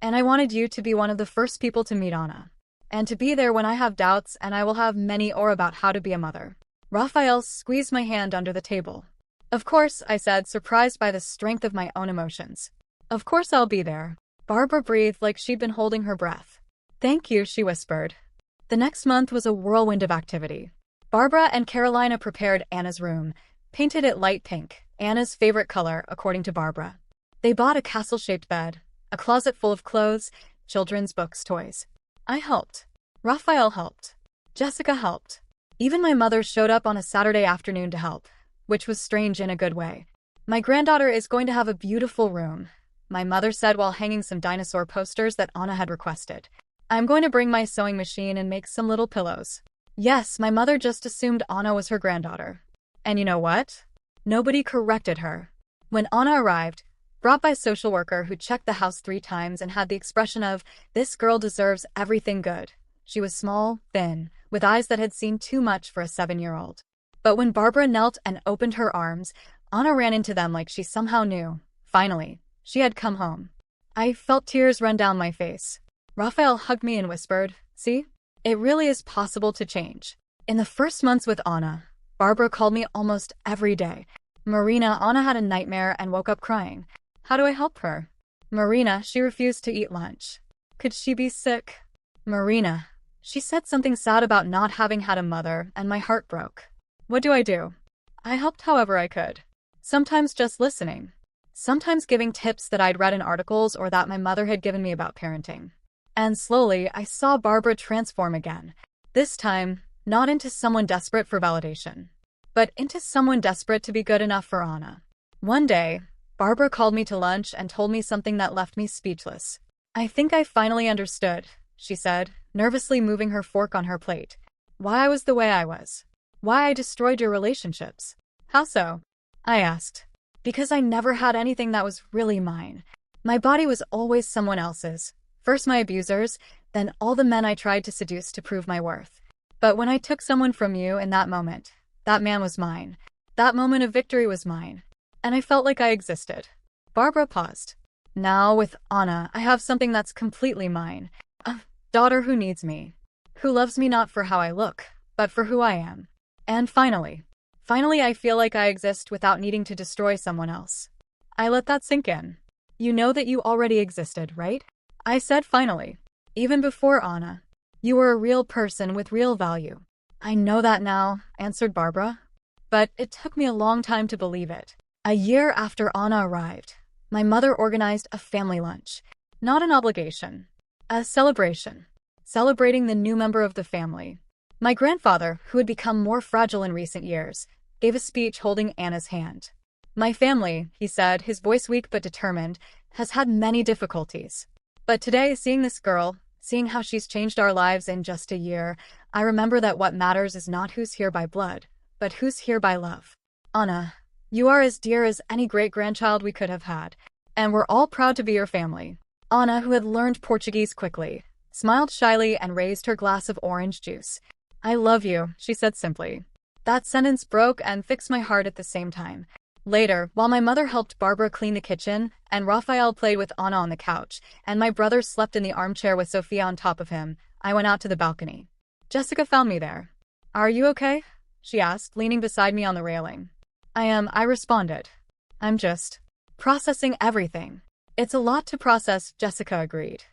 And I wanted you to be one of the first people to meet Anna. And to be there when I have doubts, and I will have many or about how to be a mother. Raphael squeezed my hand under the table. Of course, I said, surprised by the strength of my own emotions. Of course I'll be there. Barbara breathed like she'd been holding her breath. Thank you, she whispered. The next month was a whirlwind of activity. Barbara and Carolina prepared Anna's room, painted it light pink, Anna's favorite color, according to Barbara. They bought a castle-shaped bed, a closet full of clothes, children's books, toys. I helped. Raphael helped. Jessica helped. Even my mother showed up on a Saturday afternoon to help, which was strange in a good way. My granddaughter is going to have a beautiful room, my mother said while hanging some dinosaur posters that Anna had requested. I'm going to bring my sewing machine and make some little pillows. Yes, my mother just assumed Anna was her granddaughter. And you know what? Nobody corrected her. When Anna arrived, brought by a social worker who checked the house 3 times and had the expression of, this girl deserves everything good. She was small, thin, with eyes that had seen too much for a 7-year-old. But when Barbara knelt and opened her arms, Anna ran into them like she somehow knew. Finally, she had come home. I felt tears run down my face. Raphael hugged me and whispered, see? It really is possible to change. In the first months with Anna, Barbara called me almost every day. Marina, Anna had a nightmare and woke up crying. How do I help her? Marina, she refused to eat lunch. Could she be sick? Marina, she said something sad about not having had a mother, and my heart broke. What do I do? I helped however I could. Sometimes just listening. Sometimes giving tips that I'd read in articles or that my mother had given me about parenting. And slowly, I saw Barbara transform again. This time, not into someone desperate for validation, but into someone desperate to be good enough for Anna. One day, Barbara called me to lunch and told me something that left me speechless. I think I finally understood, she said, nervously moving her fork on her plate. Why I was the way I was. Why I destroyed your relationships. How so? I asked. Because I never had anything that was really mine. My body was always someone else's. First my abusers, then all the men I tried to seduce to prove my worth. But when I took someone from you in that moment, that man was mine. That moment of victory was mine. And I felt like I existed. Barbara paused. Now, with Anna, I have something that's completely mine. A daughter who needs me. Who loves me not for how I look, but for who I am. And finally I feel like I exist without needing to destroy someone else. I let that sink in. You know that you already existed, right? I said finally. Even before Anna. You were a real person with real value. I know that now, answered Barbara. But it took me a long time to believe it. A year after Anna arrived, my mother organized a family lunch. Not an obligation. A celebration. Celebrating the new member of the family. My grandfather, who had become more fragile in recent years, gave a speech holding Anna's hand. My family, he said, his voice weak but determined, has had many difficulties. But today, seeing this girl, seeing how she's changed our lives in just a year, I remember that what matters is not who's here by blood, but who's here by love. Anna, you are as dear as any great-grandchild we could have had, and we're all proud to be your family. Anna, who had learned Portuguese quickly, smiled shyly and raised her glass of orange juice. I love you, she said simply. That sentence broke and fixed my heart at the same time. Later, while my mother helped Barbara clean the kitchen, and Raphael played with Anna on the couch, and my brother slept in the armchair with Sophia on top of him, I went out to the balcony. Jessica found me there. Are you okay? She asked, leaning beside me on the railing. I am, I responded. I'm just processing everything. It's a lot to process, Jessica agreed.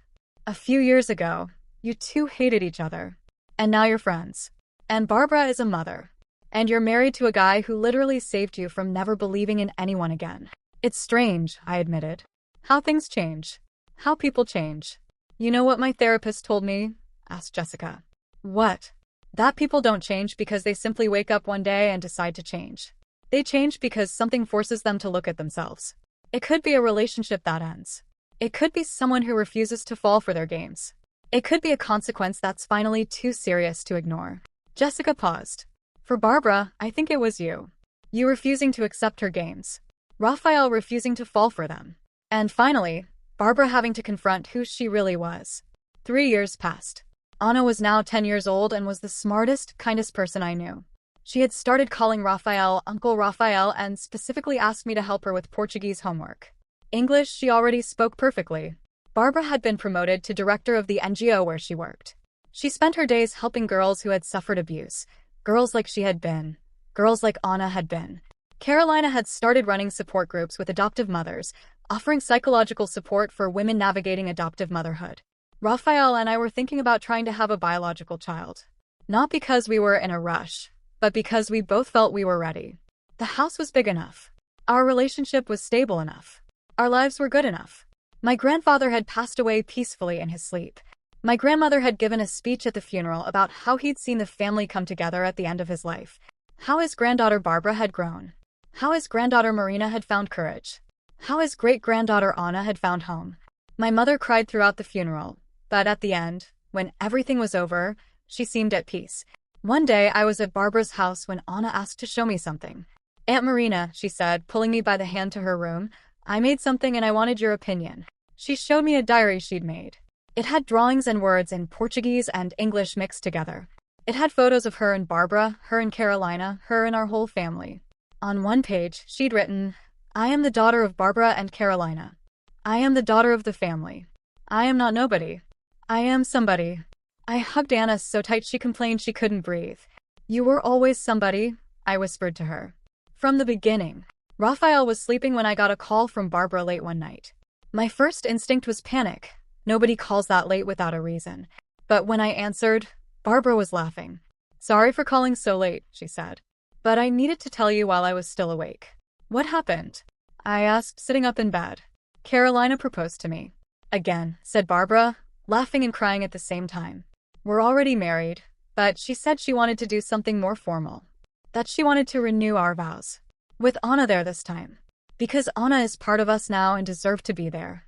A few years ago, you two hated each other. And now you're friends. And Barbara is a mother. And you're married to a guy who literally saved you from never believing in anyone again. It's strange, I admitted. How things change. How people change. You know what my therapist told me? Asked Jessica. What? That people don't change because they simply wake up one day and decide to change. They change because something forces them to look at themselves. It could be a relationship that ends. It could be someone who refuses to fall for their games. It could be a consequence that's finally too serious to ignore. Jessica paused. For Barbara, I think it was you. You refusing to accept her games. Raphael refusing to fall for them. And finally, Barbara having to confront who she really was. 3 years passed. Anna was now 10 years old and was the smartest, kindest person I knew. She had started calling Raphael Uncle Raphael and specifically asked me to help her with Portuguese homework. English she already spoke perfectly. Barbara had been promoted to director of the NGO where she worked. She spent her days helping girls who had suffered abuse. Girls like she had been. Girls like Anna had been. Carolina had started running support groups with adoptive mothers, offering psychological support for women navigating adoptive motherhood. Raphael and I were thinking about trying to have a biological child. Not because we were in a rush, but because we both felt we were ready. The house was big enough. Our relationship was stable enough. Our lives were good enough. My grandfather had passed away peacefully in his sleep. My grandmother had given a speech at the funeral about how he'd seen the family come together at the end of his life. How his granddaughter Barbara had grown. How his granddaughter Marina had found courage. How his great-granddaughter Anna had found home. My mother cried throughout the funeral, but at the end, when everything was over, she seemed at peace. One day I was at Barbara's house when Anna asked to show me something. Aunt Marina, she said, pulling me by the hand to her room, I made something and I wanted your opinion. She showed me a diary she'd made. It had drawings and words in Portuguese and English mixed together. It had photos of her and Barbara, her and Carolina, her and our whole family. On one page, she'd written, I am the daughter of Barbara and Carolina. I am the daughter of the family. I am not nobody. I am somebody. I hugged Anna so tight she complained she couldn't breathe. You were always somebody, I whispered to her. From the beginning. Raphael was sleeping when I got a call from Barbara late one night. My first instinct was panic. Nobody calls that late without a reason. But when I answered, Barbara was laughing. Sorry for calling so late, she said. But I needed to tell you while I was still awake. What happened? I asked, sitting up in bed. Carolina proposed to me. Again, said Barbara, laughing and crying at the same time. We're already married, but she said she wanted to do something more formal. That she wanted to renew our vows. With Anna there this time. Because Anna is part of us now and deserved to be there.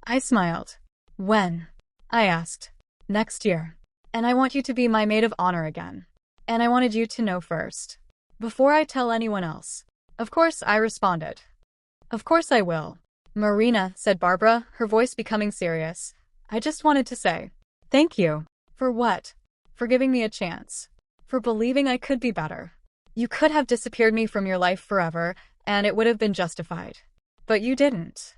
I smiled. When? I asked. Next year. And I want you to be my maid of honor again. And I wanted you to know first. Before I tell anyone else. Of course, I responded. Of course I will. Marina, said Barbara, her voice becoming serious. I just wanted to say, thank you. For what? For giving me a chance. For believing I could be better. You could have disappeared me from your life forever, and it would have been justified. But you didn't.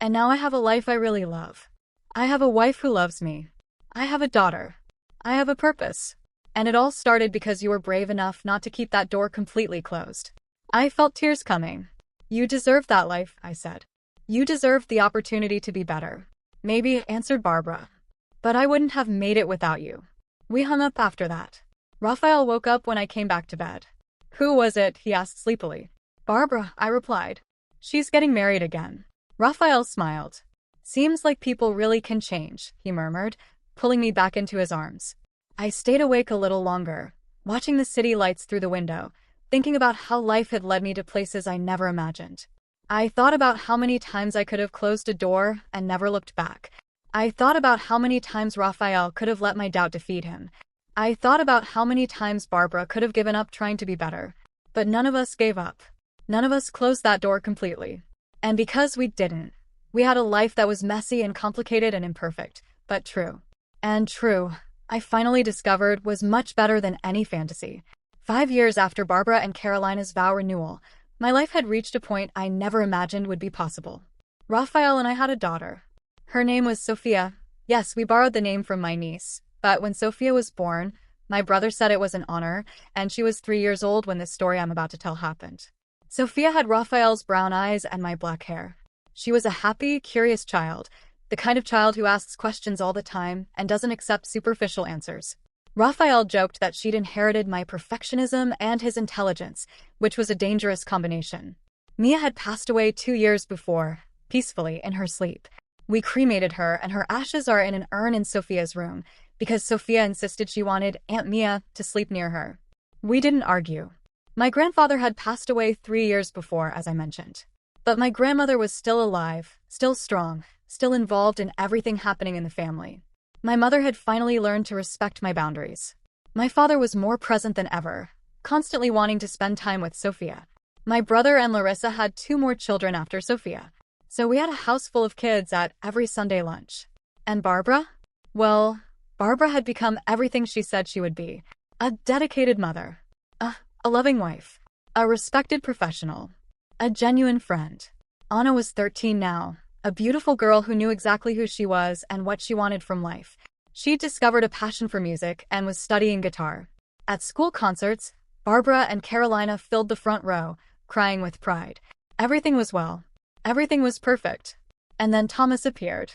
And now I have a life I really love. I have a wife who loves me. I have a daughter. I have a purpose. And it all started because you were brave enough not to keep that door completely closed. I felt tears coming. You deserved that life, I said. You deserved the opportunity to be better. Maybe, answered Barbara. But I wouldn't have made it without you. We hung up after that. Raphael woke up when I came back to bed. Who was it? He asked sleepily. Barbara, I replied. She's getting married again. Raphael smiled. Seems like people really can change, he murmured, pulling me back into his arms. I stayed awake a little longer, watching the city lights through the window, thinking about how life had led me to places I never imagined. I thought about how many times I could have closed a door and never looked back. I thought about how many times Raphael could have let my doubt defeat him. I thought about how many times Barbara could have given up trying to be better. But none of us gave up. None of us closed that door completely. And because we didn't, we had a life that was messy and complicated and imperfect, but true. And true, I finally discovered, was much better than any fantasy. 5 years after Barbara and Carolina's vow renewal, my life had reached a point I never imagined would be possible. Raphael and I had a daughter. Her name was Sophia. Yes, we borrowed the name from my niece. But when Sophia was born, my brother said it was an honor, and she was 3 years old when this story I'm about to tell happened. Sophia had Raphael's brown eyes and my black hair. She was a happy, curious child, the kind of child who asks questions all the time and doesn't accept superficial answers. Raphael joked that she'd inherited my perfectionism and his intelligence, which was a dangerous combination. Mia had passed away 2 years before, peacefully in her sleep. We cremated her, and her ashes are in an urn in Sophia's room, because Sophia insisted she wanted Aunt Mia to sleep near her. We didn't argue. My grandfather had passed away 3 years before, as I mentioned. But my grandmother was still alive, still strong, still involved in everything happening in the family. My mother had finally learned to respect my boundaries. My father was more present than ever, constantly wanting to spend time with Sophia. My brother and Larissa had 2 more children after Sophia, so we had a house full of kids at every Sunday lunch. And Barbara? Well, Barbara had become everything she said she would be. A dedicated mother. A loving wife. A respected professional. A genuine friend. Anna was 13 now, a beautiful girl who knew exactly who she was and what she wanted from life. She'd discovered a passion for music and was studying guitar. At school concerts, Barbara and Carolina filled the front row, crying with pride. Everything was well. Everything was perfect. And then Thomas appeared.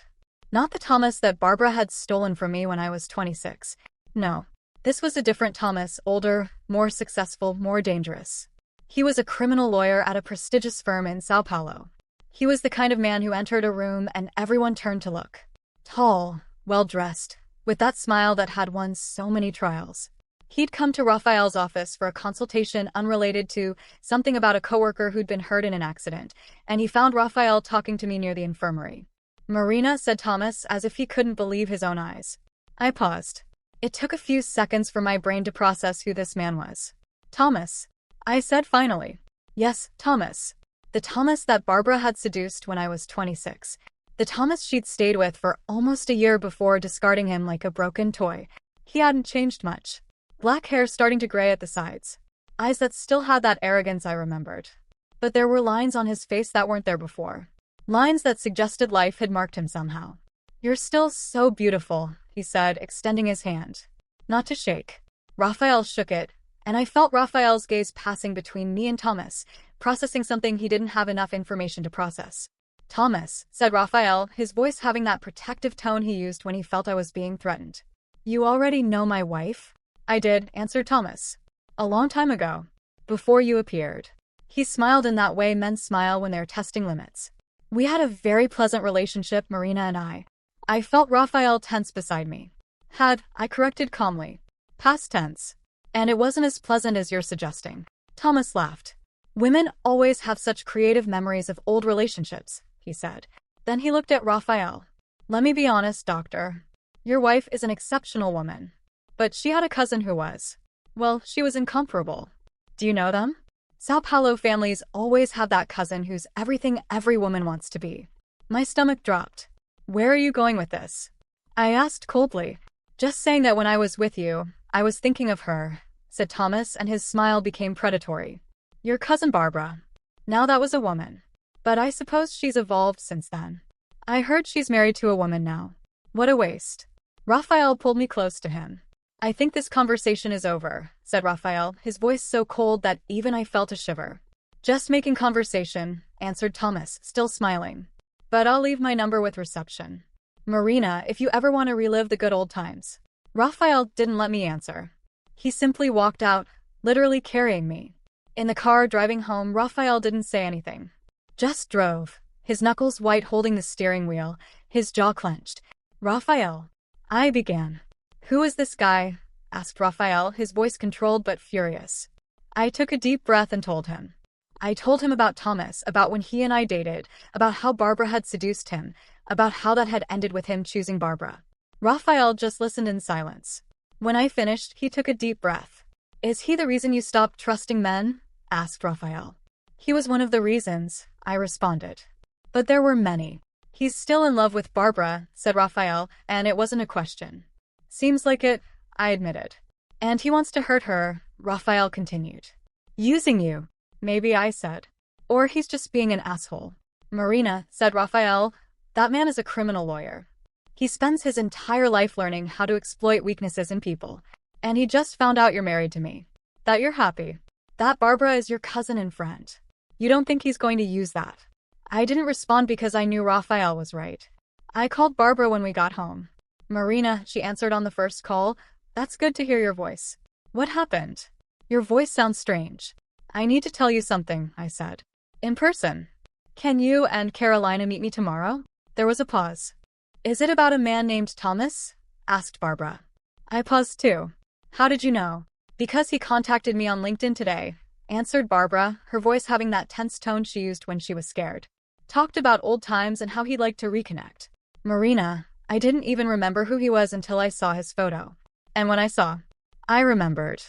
Not the Thomas that Barbara had stolen from me when I was 26. No. This was a different Thomas, older, more successful, more dangerous. He was a criminal lawyer at a prestigious firm in Sao Paulo. He was the kind of man who entered a room and everyone turned to look. Tall, well-dressed, with that smile that had won so many trials. He'd come to Raphael's office for a consultation unrelated to something about a coworker who'd been hurt in an accident, and he found Raphael talking to me near the infirmary. "Marina," said Thomas, as if he couldn't believe his own eyes. I paused. It took a few seconds for my brain to process who this man was. "Thomas," I said finally. "Yes, Thomas. The Thomas that Barbara had seduced when I was 26. The Thomas she'd stayed with for almost a year before discarding him like a broken toy. He hadn't changed much. Black hair starting to gray at the sides. Eyes that still had that arrogance I remembered. But there were lines on his face that weren't there before. Lines that suggested life had marked him somehow. "You're still so beautiful," he said, extending his hand. Not to shake. Raphael shook it, and I felt Raphael's gaze passing between me and Thomas, processing something he didn't have enough information to process. "Thomas," said Raphael, his voice having that protective tone he used when he felt I was being threatened. "You already know my wife?" "I did," answered Thomas. "A long time ago. Before you appeared." He smiled in that way men smile when they're testing limits. "We had a very pleasant relationship, Marina and I." I felt Raphael tense beside me. "Had," I corrected calmly. Past tense. "And it wasn't as pleasant as you're suggesting." Thomas laughed. "Women always have such creative memories of old relationships," he said. Then he looked at Raphael. "Let me be honest, doctor. Your wife is an exceptional woman. But she had a cousin who was. Well, she was incomparable. Do you know them? Sao Paulo families always have that cousin who's everything every woman wants to be." My stomach dropped. "Where are you going with this?" I asked coldly. "Just saying that when I was with you, I was thinking of her," said Thomas, and his smile became predatory. "Your cousin Barbara. Now that was a woman. But I suppose she's evolved since then. I heard she's married to a woman now. What a waste." Raphael pulled me close to him. "I think this conversation is over," said Raphael, his voice so cold that even I felt a shiver. "Just making conversation," answered Thomas, still smiling. "But I'll leave my number with reception. Marina, if you ever want to relive the good old times." Raphael didn't let me answer. He simply walked out, literally carrying me. In the car driving home, Raphael didn't say anything. Just drove, his knuckles white holding the steering wheel, his jaw clenched. "Raphael," I began. "Who is this guy?" asked Raphael, his voice controlled but furious. I took a deep breath and told him. I told him about Thomas, about when he and I dated, about how Barbara had seduced him, about how that had ended with him choosing Barbara. Raphael just listened in silence. When I finished, he took a deep breath. "Is he the reason you stopped trusting men?" asked Raphael. "He was one of the reasons," I responded. "But there were many." "He's still in love with Barbara," said Raphael, and it wasn't a question. "Seems like it," I admitted. "And he wants to hurt her," Raphael continued. "Using you," maybe, I said. "Or he's just being an asshole." "Marina," said Raphael, "that man is a criminal lawyer. He spends his entire life learning how to exploit weaknesses in people. And he just found out you're married to me. That you're happy. That Barbara is your cousin and friend. You don't think he's going to use that?" I didn't respond because I knew Raphael was right. I called Barbara when we got home. "Marina," she answered on the first call. "That's good to hear your voice. What happened? Your voice sounds strange." "I need to tell you something," I said. "In person. Can you and Carolina meet me tomorrow?" There was a pause. Is it about a man named Thomas? Asked Barbara. I paused too. How did you know? Because he contacted me on LinkedIn today, answered Barbara, her voice having that tense tone she used when she was scared. Talked about old times and how he'd like to reconnect. Marina, I didn't even remember who he was until I saw his photo. And when I remembered.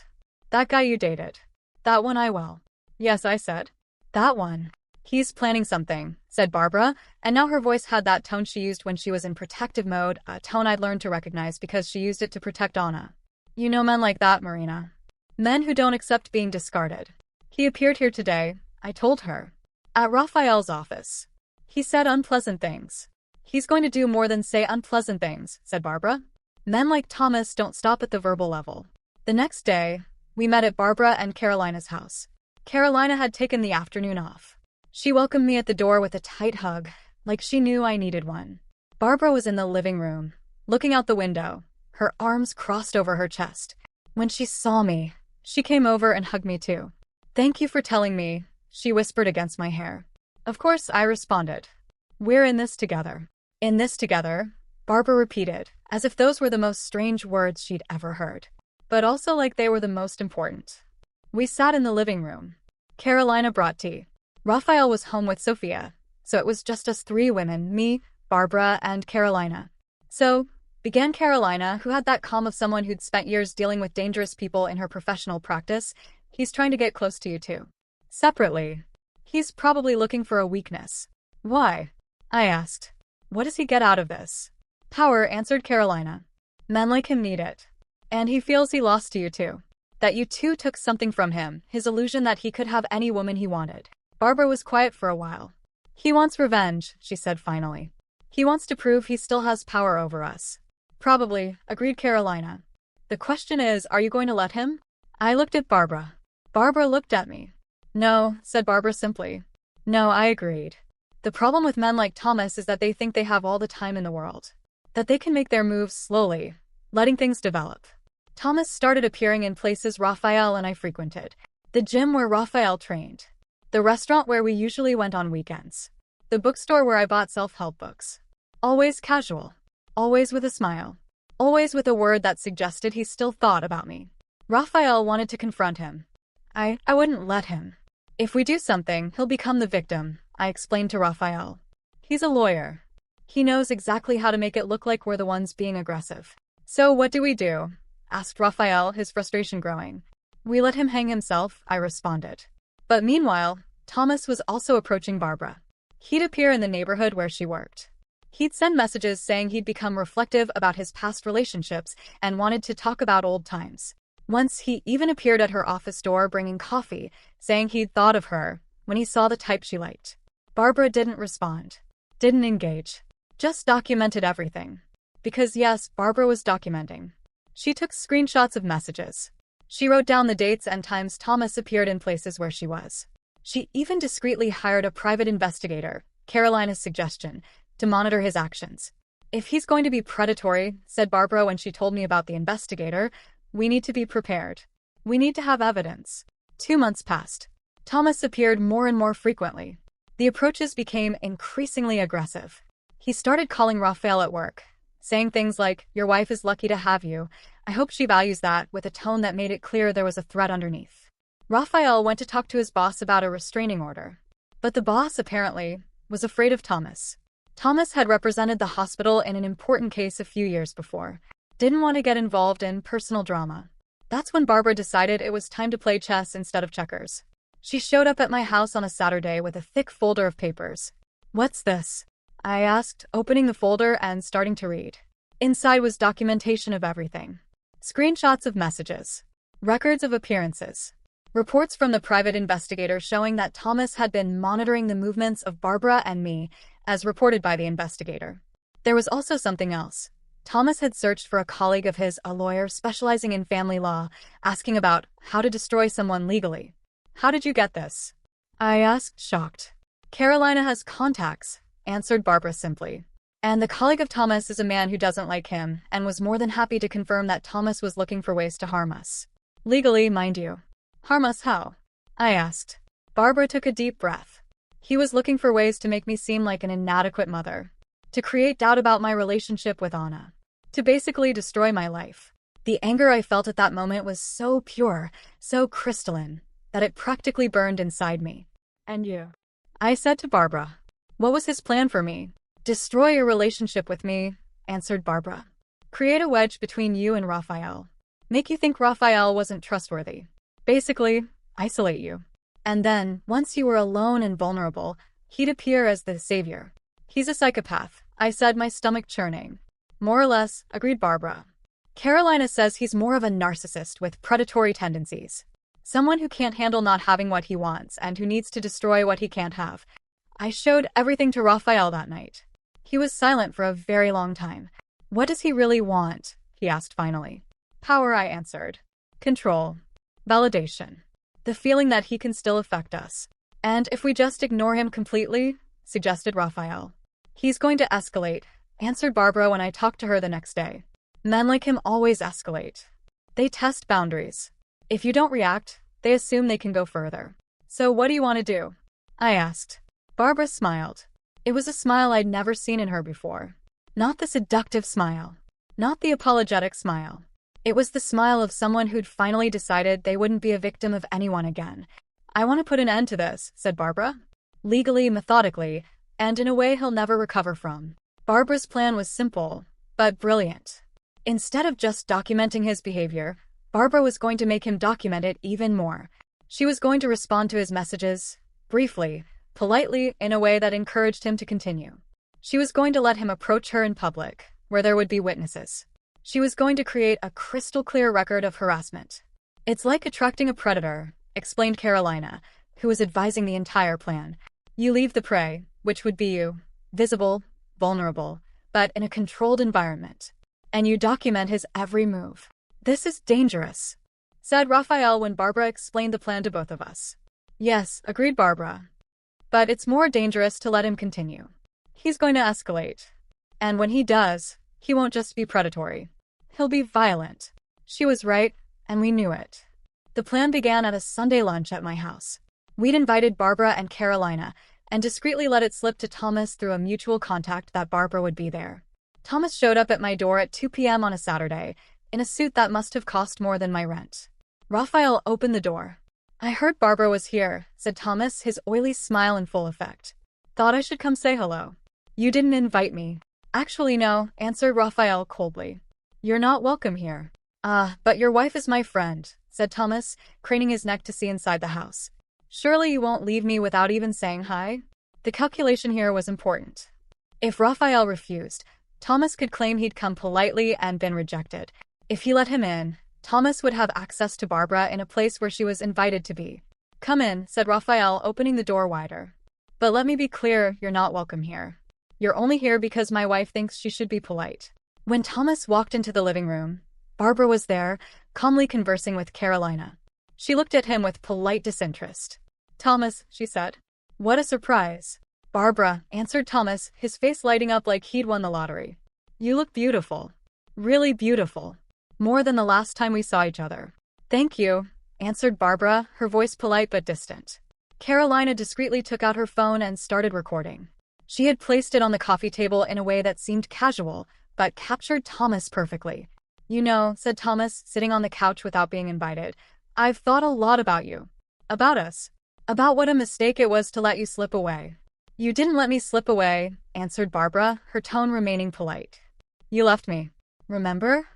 That guy you dated. That one Yes, I said. That one. He's planning something, said Barbara, and now her voice had that tone she used when she was in protective mode, a tone I'd learned to recognize because she used it to protect Anna. You know men like that, Marina. Men who don't accept being discarded. He appeared here today, I told her. At Raphael's office. He said unpleasant things. He's going to do more than say unpleasant things, said Barbara. Men like Thomas don't stop at the verbal level. The next day, we met at Barbara and Carolina's house. Carolina had taken the afternoon off. She welcomed me at the door with a tight hug, like she knew I needed one. Barbara was in the living room, looking out the window, her arms crossed over her chest. When she saw me, she came over and hugged me too. Thank you for telling me, she whispered against my hair. Of course, I responded. We're in this together. In this together, Barbara repeated, as if those were the most strange words she'd ever heard. But also like they were the most important. We sat in the living room. Carolina brought tea. Raphael was home with Sophia, so it was just us three women, me, Barbara, and Carolina. So, began Carolina, who had that calm of someone who'd spent years dealing with dangerous people in her professional practice. He's trying to get close to you too. Separately. He's probably looking for a weakness. Why? I asked. What does he get out of this? Power, answered Carolina. Men like him need it. And he feels he lost to you too. That you two took something from him, his illusion that he could have any woman he wanted. Barbara was quiet for a while. He wants revenge, she said finally. He wants to prove he still has power over us. Probably, agreed Carolina. The question is, are you going to let him? I looked at Barbara. Barbara looked at me. No, said Barbara simply. No, I agreed. The problem with men like Thomas is that they think they have all the time in the world. That they can make their moves slowly, letting things develop. Thomas started appearing in places Raphael and I frequented. The gym where Raphael trained. The restaurant where we usually went on weekends. The bookstore where I bought self-help books. Always casual. Always with a smile. Always with a word that suggested he still thought about me. Raphael wanted to confront him. I wouldn't let him. If we do something, he'll become the victim, I explained to Raphael. He's a lawyer. He knows exactly how to make it look like we're the ones being aggressive. So what do we do? Asked Raphael, his frustration growing. We let him hang himself, I responded. But meanwhile, Thomas was also approaching Barbara. He'd appear in the neighborhood where she worked. He'd send messages saying he'd become reflective about his past relationships and wanted to talk about old times. Once he even appeared at her office door bringing coffee, saying he'd thought of her when he saw the type she liked. Barbara didn't respond. Didn't engage. Just documented everything. Because yes, Barbara was documenting. She took screenshots of messages. She wrote down the dates and times Thomas appeared in places where she was. She even discreetly hired a private investigator, Carolina's suggestion, to monitor his actions. If he's going to be predatory, said Barbara when she told me about the investigator, we need to be prepared. We need to have evidence. 2 months passed. Thomas appeared more and more frequently. The approaches became increasingly aggressive. He started calling Raphael at work, saying things like, "Your wife is lucky to have you. I hope she values that," with a tone that made it clear there was a threat underneath. Raphael went to talk to his boss about a restraining order. But the boss, apparently, was afraid of Thomas. Thomas had represented the hospital in an important case a few years before. Didn't want to get involved in personal drama. That's when Barbara decided it was time to play chess instead of checkers. She showed up at my house on a Saturday with a thick folder of papers. "What's this?" I asked, opening the folder and starting to read. Inside was documentation of everything. Screenshots of messages. Records of appearances. Reports from the private investigator showing that Thomas had been monitoring the movements of Barbara and me, as reported by the investigator. There was also something else. Thomas had searched for a colleague of his, a lawyer specializing in family law, asking about how to destroy someone legally. "How did you get this?" I asked, shocked. "Carolina has contacts," answered Barbara simply. And the colleague of Thomas is a man who doesn't like him, and was more than happy to confirm that Thomas was looking for ways to harm us. Legally, mind you. Harm us how? I asked. Barbara took a deep breath. He was looking for ways to make me seem like an inadequate mother. to create doubt about my relationship with Anna, to basically destroy my life. The anger I felt at that moment was so pure, so crystalline, that it practically burned inside me. And you? I said to Barbara. What was his plan for me? Destroy your relationship with me, answered Barbara. Create a wedge between you and Raphael. Make you think Raphael wasn't trustworthy. Basically, isolate you. And then, once you were alone and vulnerable, he'd appear as the savior. He's a psychopath, I said, my stomach churning. More or less, agreed Barbara. Carolina says he's more of a narcissist with predatory tendencies. Someone who can't handle not having what he wants and who needs to destroy what he can't have. I showed everything to Raphael that night. He was silent for a very long time. What does he really want? He asked finally. Power, I answered. Control. Validation. The feeling that he can still affect us. And if we just ignore him completely, suggested Raphael. He's going to escalate, answered Barbara when I talked to her the next day. Men like him always escalate. They test boundaries. If you don't react, they assume they can go further. So what do you want to do? I asked. Barbara smiled. It was a smile I'd never seen in her before. Not the seductive smile. Not the apologetic smile. It was the smile of someone who'd finally decided they wouldn't be a victim of anyone again. I want to put an end to this, said Barbara. Legally, methodically, and in a way he'll never recover from. Barbara's plan was simple, but brilliant. Instead of just documenting his behavior, Barbara was going to make him document it even more. She was going to respond to his messages, briefly, politely, in a way that encouraged him to continue. She was going to let him approach her in public, where there would be witnesses. She was going to create a crystal-clear record of harassment. It's like attracting a predator, explained Carolina, who was advising the entire plan. You leave the prey, which would be you, visible, vulnerable, but in a controlled environment. And you document his every move. This is dangerous, said Raphael when Barbara explained the plan to both of us. Yes, agreed Barbara. But it's more dangerous to let him continue. He's going to escalate. And when he does, he won't just be predatory. He'll be violent. She was right, and we knew it. The plan began at a Sunday lunch at my house. We'd invited Barbara and Carolina, and discreetly let it slip to Thomas through a mutual contact that Barbara would be there. Thomas showed up at my door at 2 p.m. on a Saturday, in a suit that must have cost more than my rent. Raphael opened the door. I heard Barbara was here, said Thomas, his oily smile in full effect. Thought I should come say hello. You didn't invite me. Actually, no, answered Raphael coldly. You're not welcome here. But your wife is my friend, said Thomas, craning his neck to see inside the house. Surely you won't leave me without even saying hi? The calculation here was important. If Raphael refused, Thomas could claim he'd come politely and been rejected. If he let him in, Thomas would have access to Barbara in a place where she was invited to be. Come in, said Raphael, opening the door wider. But let me be clear, you're not welcome here. You're only here because my wife thinks she should be polite. When Thomas walked into the living room, Barbara was there, calmly conversing with Carolina. She looked at him with polite disinterest. Thomas, she said. What a surprise. Barbara, answered Thomas, his face lighting up like he'd won the lottery. You look beautiful. Really beautiful. More than the last time we saw each other. Thank you, answered Barbara, her voice polite but distant. Carolina discreetly took out her phone and started recording. She had placed it on the coffee table in a way that seemed casual, but captured Thomas perfectly. You know, said Thomas, sitting on the couch without being invited, I've thought a lot about you. About us. About what a mistake it was to let you slip away. You didn't let me slip away, answered Barbara, her tone remaining polite. You left me. Remember?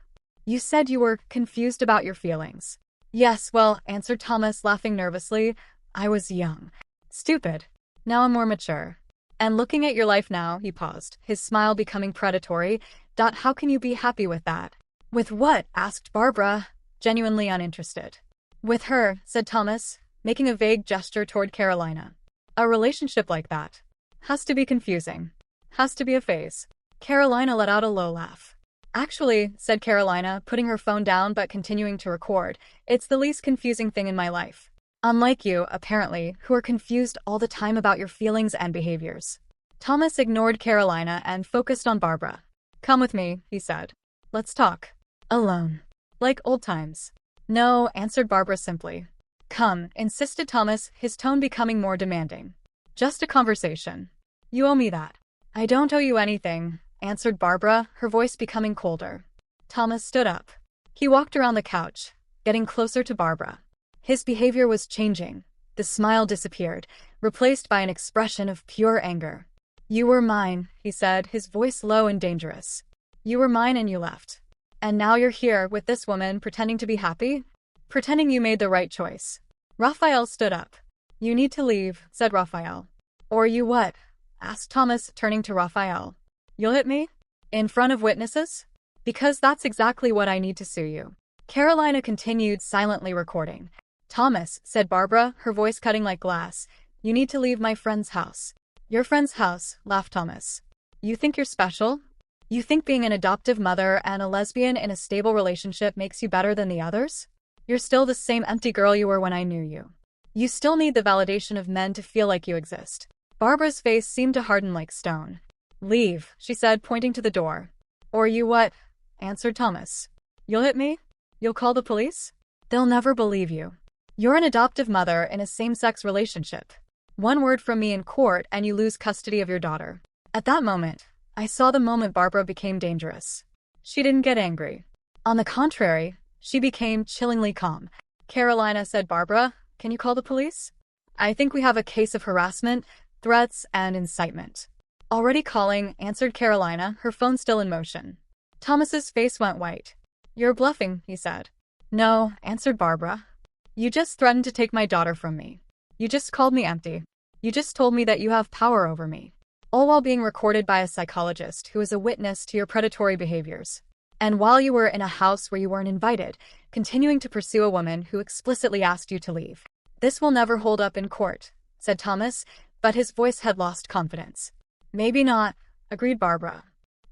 You said you were confused about your feelings. Yes, well, answered Thomas, laughing nervously. I was young. Stupid. Now I'm more mature. And looking at your life now, he paused, his smile becoming predatory. How can you be happy with that? With what? Asked Barbara, genuinely uninterested. With her, said Thomas, making a vague gesture toward Carolina. A relationship like that has to be confusing. Has to be a phase. Carolina let out a low laugh. Actually, said Carolina, putting her phone down but continuing to record, it's the least confusing thing in my life. Unlike you, apparently, who are confused all the time about your feelings and behaviors. Thomas ignored Carolina and focused on Barbara. Come with me, he said. Let's talk. Alone. Like old times. No, answered Barbara simply. Come, insisted Thomas, his tone becoming more demanding. Just a conversation. You owe me that. I don't owe you anything, answered Barbara, her voice becoming colder. Thomas stood up. He walked around the couch, getting closer to Barbara. His behavior was changing. The smile disappeared, replaced by an expression of pure anger. You were mine, he said, his voice low and dangerous. You were mine and you left. And now you're here with this woman pretending to be happy? Pretending you made the right choice. Raphael stood up. You need to leave, said Raphael. Or you what? Asked Thomas, turning to Raphael. You'll hit me? In front of witnesses? Because that's exactly what I need to sue you. Carolina continued silently recording. Thomas, said Barbara, her voice cutting like glass, you need to leave my friend's house. Your friend's house, laughed Thomas. You think you're special? You think being an adoptive mother and a lesbian in a stable relationship makes you better than the others? You're still the same empty girl you were when I knew you. You still need the validation of men to feel like you exist. Barbara's face seemed to harden like stone. Leave, she said, pointing to the door. Or you what? Answered Thomas. You'll hit me? You'll call the police? They'll never believe you. You're an adoptive mother in a same-sex relationship. One word from me in court and you lose custody of your daughter. At that moment, I saw the moment Barbara became dangerous. She didn't get angry. On the contrary, she became chillingly calm. Carolina, said Barbara, can you call the police? I think we have a case of harassment, threats, and incitement. Already calling, answered Carolina, her phone still in motion. Thomas's face went white. You're bluffing, he said. No, answered Barbara. You just threatened to take my daughter from me. You just called me empty. You just told me that you have power over me. All while being recorded by a psychologist who is a witness to your predatory behaviors. And while you were in a house where you weren't invited, continuing to pursue a woman who explicitly asked you to leave. This will never hold up in court, said Thomas, but his voice had lost confidence. Maybe not, agreed Barbara.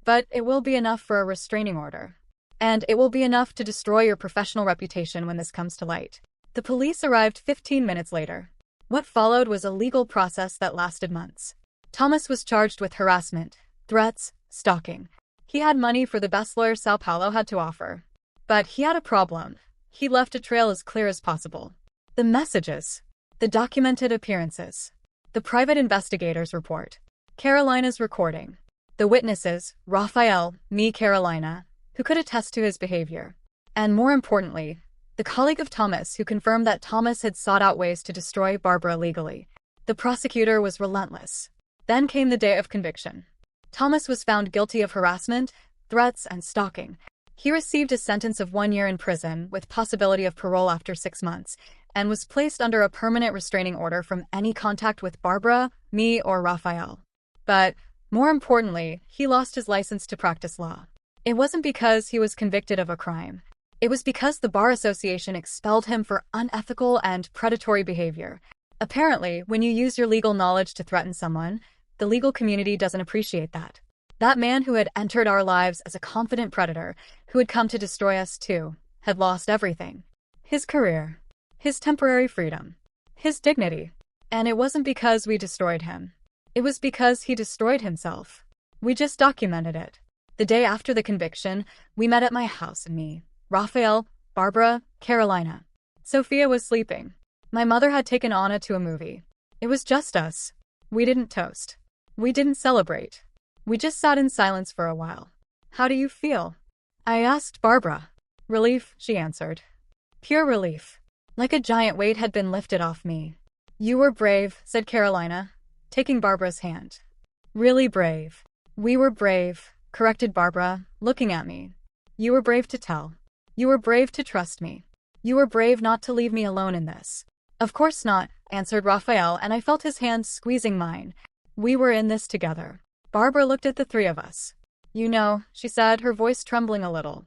But it will be enough for a restraining order. And it will be enough to destroy your professional reputation when this comes to light. The police arrived 15 minutes later. What followed was a legal process that lasted months. Thomas was charged with harassment, threats, stalking. He had money for the best lawyer Sao Paulo had to offer. But he had a problem. He left a trail as clear as possible. The messages. The documented appearances. The private investigator's report. Carolina's recording. The witnesses, Raphael, me, Carolina, who could attest to his behavior. And more importantly, the colleague of Thomas who confirmed that Thomas had sought out ways to destroy Barbara legally. The prosecutor was relentless. Then came the day of conviction. Thomas was found guilty of harassment, threats, and stalking. He received a sentence of 1 year in prison with possibility of parole after 6 months, and was placed under a permanent restraining order from any contact with Barbara, me, or Raphael. But, more importantly, he lost his license to practice law. It wasn't because he was convicted of a crime. It was because the Bar Association expelled him for unethical and predatory behavior. Apparently, when you use your legal knowledge to threaten someone, the legal community doesn't appreciate that. That man who had entered our lives as a confident predator, who had come to destroy us too, had lost everything. His career. His temporary freedom. His dignity. And it wasn't because we destroyed him. It was because he destroyed himself. We just documented it. The day after the conviction, we met at my house and me, Raphael, Barbara, Carolina. Sophia was sleeping. My mother had taken Anna to a movie. It was just us. We didn't toast. We didn't celebrate. We just sat in silence for a while. How do you feel? I asked Barbara. Relief, she answered. Pure relief. Like a giant weight had been lifted off me. You were brave, said Carolina, taking Barbara's hand. Really brave. We were brave, corrected Barbara, looking at me. You were brave to tell. You were brave to trust me. You were brave not to leave me alone in this. Of course not, answered Raphael, and I felt his hand squeezing mine. We were in this together. Barbara looked at the three of us. You know, she said, her voice trembling a little.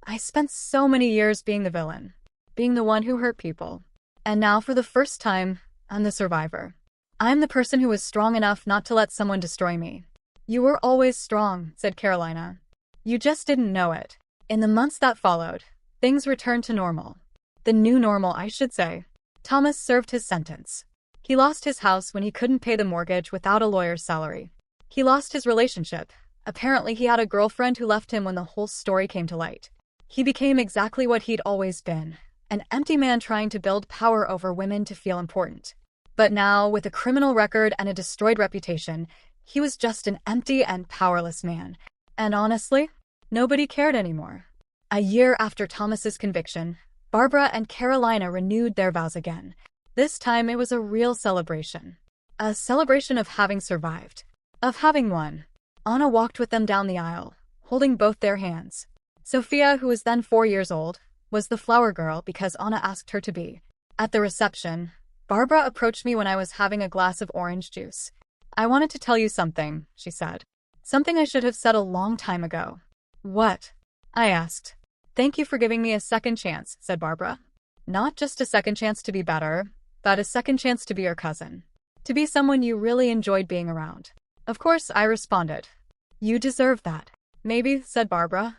I spent so many years being the villain, being the one who hurt people. And now, for the first time, I'm the survivor. I'm the person who was strong enough not to let someone destroy me. You were always strong, said Carolina. You just didn't know it. In the months that followed, things returned to normal. The new normal, I should say. Thomas served his sentence. He lost his house when he couldn't pay the mortgage without a lawyer's salary. He lost his relationship. Apparently he had a girlfriend who left him when the whole story came to light. He became exactly what he'd always been, an empty man trying to build power over women to feel important. But now, with a criminal record and a destroyed reputation, He was just an empty and powerless man. And honestly, nobody cared anymore. A year after Thomas's conviction, Barbara and Carolina renewed their vows again. This time it was a real celebration. A celebration of having survived. Of having won. Anna walked with them down the aisle, holding both their hands. Sophia, who was then 4 years old, was the flower girl because Anna asked her to be. At the reception, Barbara approached me when I was having a glass of orange juice. "I wanted to tell you something," she said. "Something I should have said a long time ago." "What?" I asked. "Thank you for giving me a second chance," said Barbara. "Not just a second chance to be better, but a second chance to be your cousin. To be someone you really enjoyed being around." Of course, I responded. "You deserve that." "Maybe," said Barbara.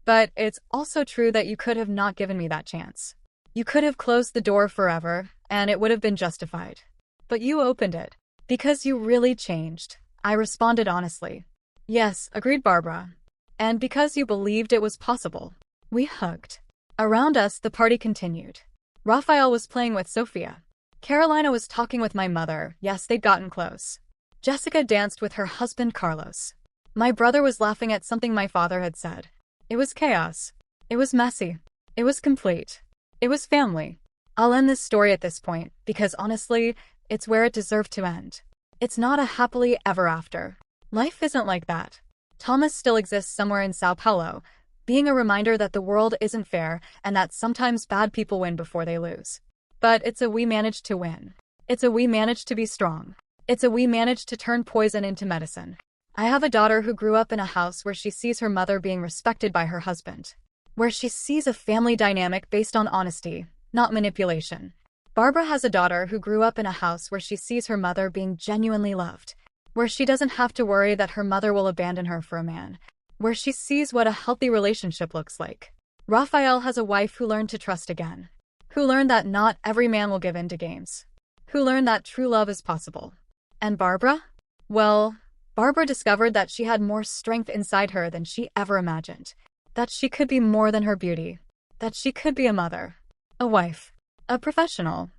"But it's also true that you could have not given me that chance. You could have closed the door forever, and it would have been justified. But you opened it. Because you really changed." I responded honestly. "Yes," agreed Barbara. "And because you believed it was possible." We hugged. Around us, the party continued. Raphael was playing with Sophia. Carolina was talking with my mother. Yes, they'd gotten close. Jessica danced with her husband Carlos. My brother was laughing at something my father had said. It was chaos. It was messy. It was complete. It was family. I'll end this story at this point, because honestly, it's where it deserved to end. It's not a happily ever after. Life isn't like that. Thomas still exists somewhere in Sao Paulo, being a reminder that the world isn't fair and that sometimes bad people win before they lose. But it's a we managed to win. It's a we managed to be strong. It's a we managed to turn poison into medicine. I have a daughter who grew up in a house where she sees her mother being respected by her husband, where she sees a family dynamic based on honesty, not manipulation. Barbara has a daughter who grew up in a house where she sees her mother being genuinely loved, where she doesn't have to worry that her mother will abandon her for a man, where she sees what a healthy relationship looks like. Raphael has a wife who learned to trust again, who learned that not every man will give in to games, who learned that true love is possible. And Barbara? Well, Barbara discovered that she had more strength inside her than she ever imagined, that she could be more than her beauty, that she could be a mother, a wife, a professional,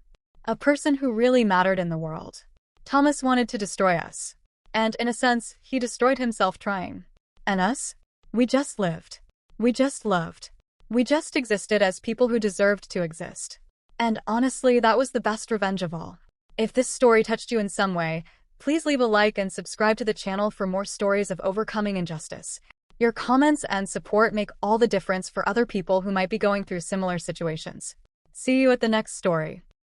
a person who really mattered in the world. Thomas wanted to destroy us, and in a sense, he destroyed himself trying. And us? We just lived. We just loved. We just existed as people who deserved to exist. And honestly, that was the best revenge of all. If this story touched you in some way, please leave a like and subscribe to the channel for more stories of overcoming injustice. Your comments and support make all the difference for other people who might be going through similar situations. See you at the next story.